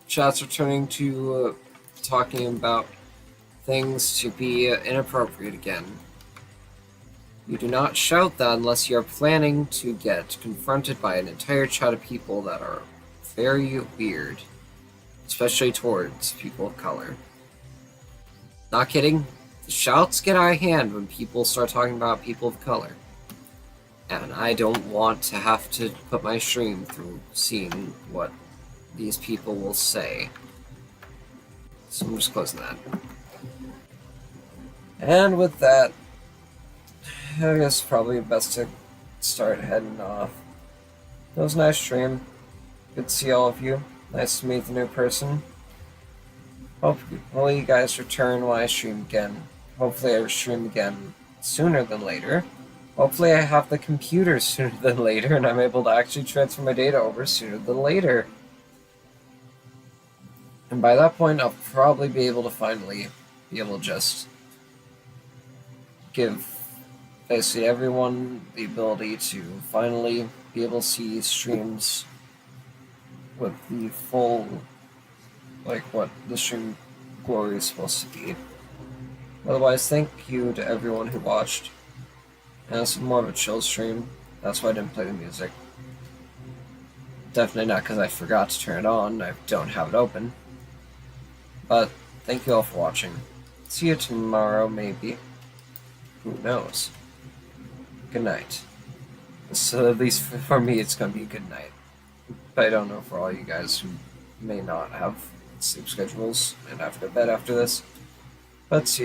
Chat's returning to talking about things to be inappropriate again. You do not shout that unless you are planning to get confronted by an entire chat of people that are very weird, especially towards people of color. Not kidding. The shouts get out of hand when people start talking about people of color. And I don't want to have to put my stream through seeing what these people will say. So I'm just closing that. And with that, I guess probably best to start heading off. It was a nice stream. Good to see all of you. Nice to meet the new person. Hopefully you guys return when I stream again. Hopefully I stream again sooner than later. Hopefully I have the computer sooner than later and I'm able to actually transfer my data over sooner than later. And by that point I'll probably be able to finally be able to just give basically everyone the ability to finally be able to see streams with the full, what the stream glory is supposed to be. Otherwise, thank you to everyone who watched. And it's more of a chill stream. That's why I didn't play the music. Definitely not because I forgot to turn it on. I don't have it open. But thank you all for watching. See you tomorrow, maybe. Who knows? Good night. So at least for me, it's going to be a good night. But I don't know for all you guys who may not have sleep schedules and have to go to bed after this. But see ya.